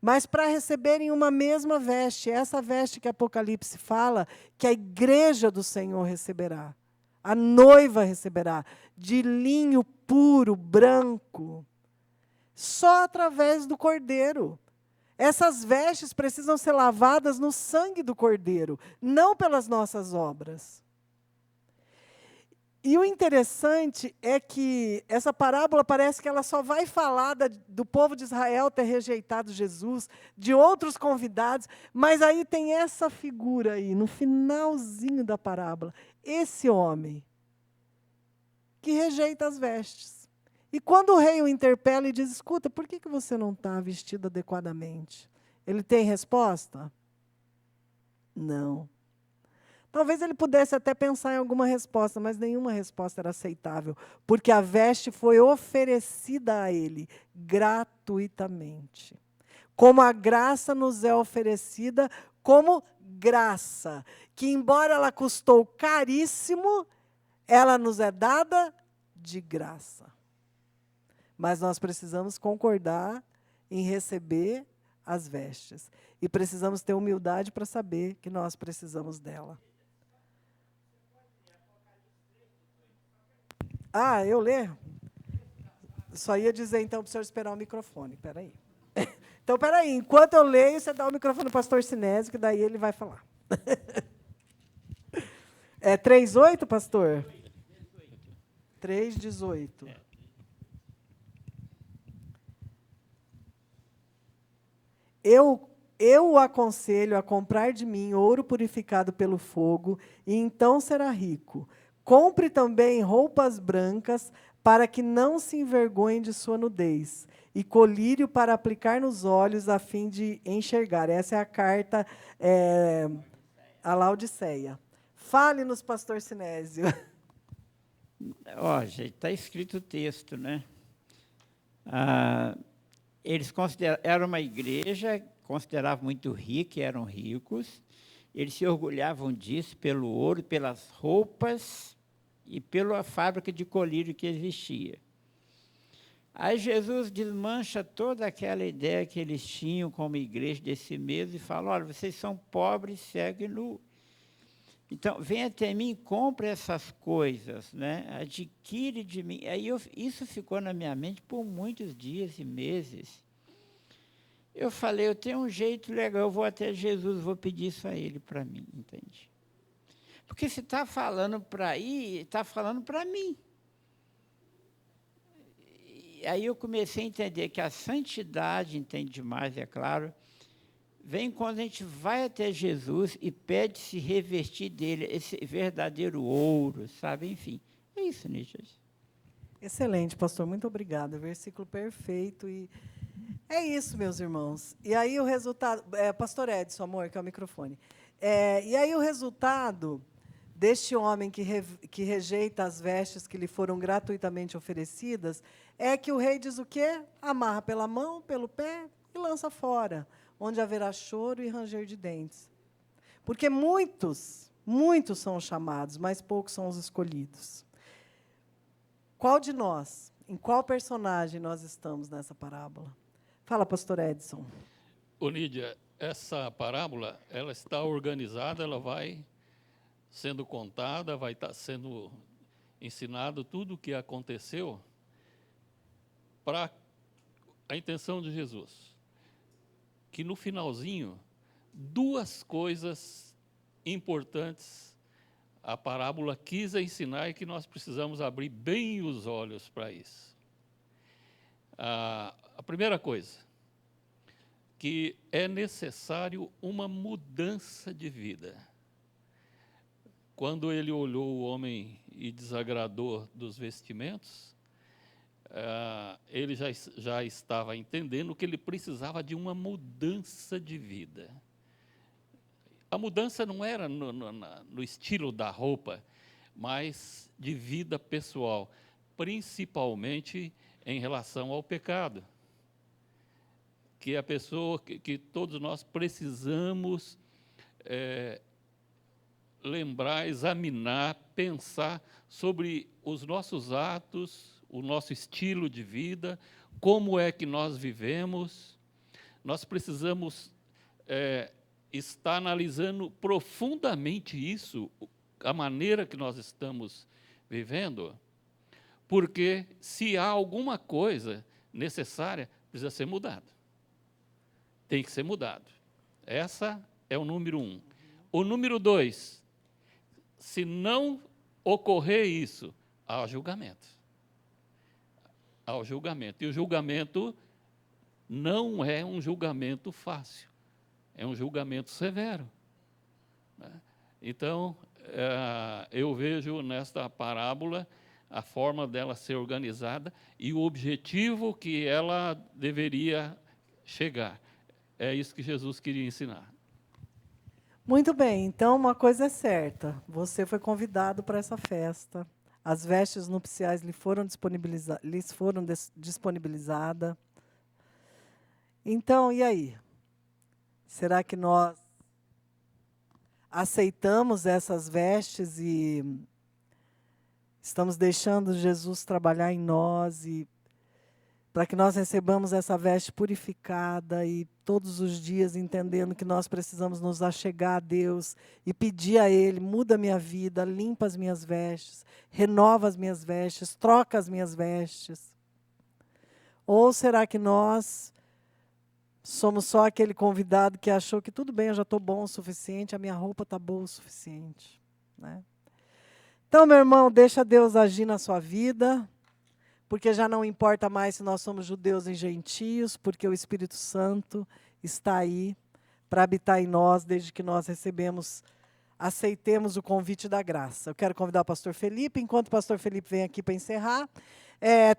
Mas para receberem uma mesma veste, essa veste que Apocalipse fala, que a igreja do Senhor receberá, a noiva receberá, de linho puro, branco, só através do Cordeiro. Essas vestes precisam ser lavadas no sangue do Cordeiro, não pelas nossas obras. E o interessante é que essa parábola parece que ela só vai falar do povo de Israel ter rejeitado Jesus, de outros convidados, mas aí tem essa figura aí, no finalzinho da parábola, esse homem que rejeita as vestes. E quando o rei o interpela e diz, escuta, por que você não está vestido adequadamente? Ele tem resposta? Não. Talvez ele pudesse até pensar em alguma resposta, mas nenhuma resposta era aceitável, porque a veste foi oferecida a ele gratuitamente. Como a graça nos é oferecida como graça, que embora ela custou caríssimo, ela nos é dada de graça. Mas nós precisamos concordar em receber as vestes. E precisamos ter humildade para saber que nós precisamos dela. Eu ler? Só ia dizer, então, para o senhor esperar o microfone. Espera aí. Então, espera aí. Enquanto eu leio, você dá o microfone para o pastor Sinésio, que daí ele vai falar. É 3:8, pastor? 3:18. Eu o aconselho a comprar de mim ouro purificado pelo fogo, e então será rico. Compre também roupas brancas para que não se envergonhe de sua nudez, e colírio para aplicar nos olhos, a fim de enxergar. Essa é a carta à Laodiceia. Fale-nos, pastor Sinésio. Ó, gente, está escrito o texto, né? Eles eram uma igreja, consideravam muito rica, eram ricos. Eles se orgulhavam disso pelo ouro, pelas roupas e pela fábrica de colírio que existia. Aí Jesus desmancha toda aquela ideia que eles tinham como igreja desse mesmo e fala, olha, vocês são pobres, cegos e nus. Então, venha até mim e compre essas coisas, né? Adquire de mim. Aí isso ficou na minha mente por muitos dias e meses. Eu falei, eu tenho um jeito legal, eu vou até Jesus, vou pedir isso a ele para mim, entende? Porque se está falando para ir, está falando para mim. E aí eu comecei a entender que a santidade, entende demais, é claro, vem quando a gente vai até Jesus e pede se revestir dele, esse verdadeiro ouro, sabe? Enfim, é isso, Nítido. Excelente, pastor, muito obrigada. Versículo perfeito. E é isso, meus irmãos. E aí o resultado... pastor Edson, amor, que é o microfone. E aí o resultado deste homem que rejeita as vestes que lhe foram gratuitamente oferecidas é que o rei diz o quê? Amarra pela mão, pelo pé e lança fora, onde haverá choro e ranger de dentes. Porque muitos são os chamados, mas poucos são os escolhidos. Qual de nós, em qual personagem nós estamos nessa parábola? Fala, pastor Edson. Ô, Nídia, essa parábola, ela está organizada, ela vai sendo contada, vai estar sendo ensinado tudo o que aconteceu para a intenção de Jesus. Que no finalzinho, duas coisas importantes a parábola quis ensinar e que nós precisamos abrir bem os olhos para isso. A primeira coisa, que é necessário uma mudança de vida. Quando ele olhou o homem e desagradou dos vestimentos, ele já estava entendendo que ele precisava de uma mudança de vida. A mudança não era no estilo da roupa, mas de vida pessoal, principalmente em relação ao pecado. Que a pessoa, que todos nós precisamos lembrar, examinar, pensar sobre os nossos atos, o nosso estilo de vida, como é que nós vivemos. Nós precisamos estar analisando profundamente isso, a maneira que nós estamos vivendo, porque se há alguma coisa necessária, precisa ser mudado. Tem que ser mudado. Essa é o número 1. O número 2, se não ocorrer isso, há julgamento. Há o julgamento. E o julgamento não é um julgamento fácil. É um julgamento severo. Então, eu vejo nesta parábola a forma dela ser organizada e o objetivo que ela deveria chegar. É isso que Jesus queria ensinar. Muito bem, então uma coisa é certa, você foi convidado para essa festa, as vestes nupciais lhes foram disponibilizadas. Então, e aí? Será que nós aceitamos essas vestes e estamos deixando Jesus trabalhar em nós e para que nós recebamos essa veste purificada e todos os dias entendendo que nós precisamos nos achegar a Deus e pedir a Ele, muda a minha vida, limpa as minhas vestes, renova as minhas vestes, troca as minhas vestes? Ou será que nós somos só aquele convidado que achou que tudo bem, eu já estou bom o suficiente, a minha roupa está boa o suficiente, né? Então, meu irmão, deixa Deus agir na sua vida, porque já não importa mais se nós somos judeus e gentios, porque o Espírito Santo está aí para habitar em nós desde que nós recebemos aceitemos o convite da graça. Eu quero convidar o pastor Felipe, enquanto o pastor Felipe vem aqui para encerrar.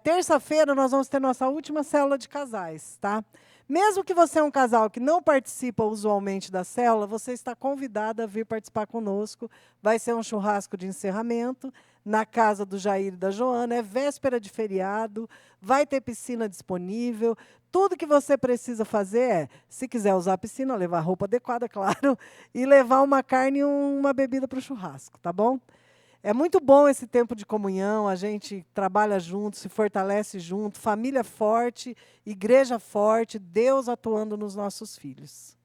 Terça-feira nós vamos ter nossa última célula de casais, tá? Mesmo que você é um casal que não participa usualmente da célula, você está convidado a vir participar conosco. Vai ser um churrasco de encerramento na casa do Jair e da Joana. É véspera de feriado, vai ter piscina disponível. Tudo que você precisa fazer é, se quiser usar a piscina, levar roupa adequada, claro, e levar uma carne e uma bebida para o churrasco, tá bom? É muito bom esse tempo de comunhão, a gente trabalha junto, se fortalece junto, família forte, igreja forte, Deus atuando nos nossos filhos.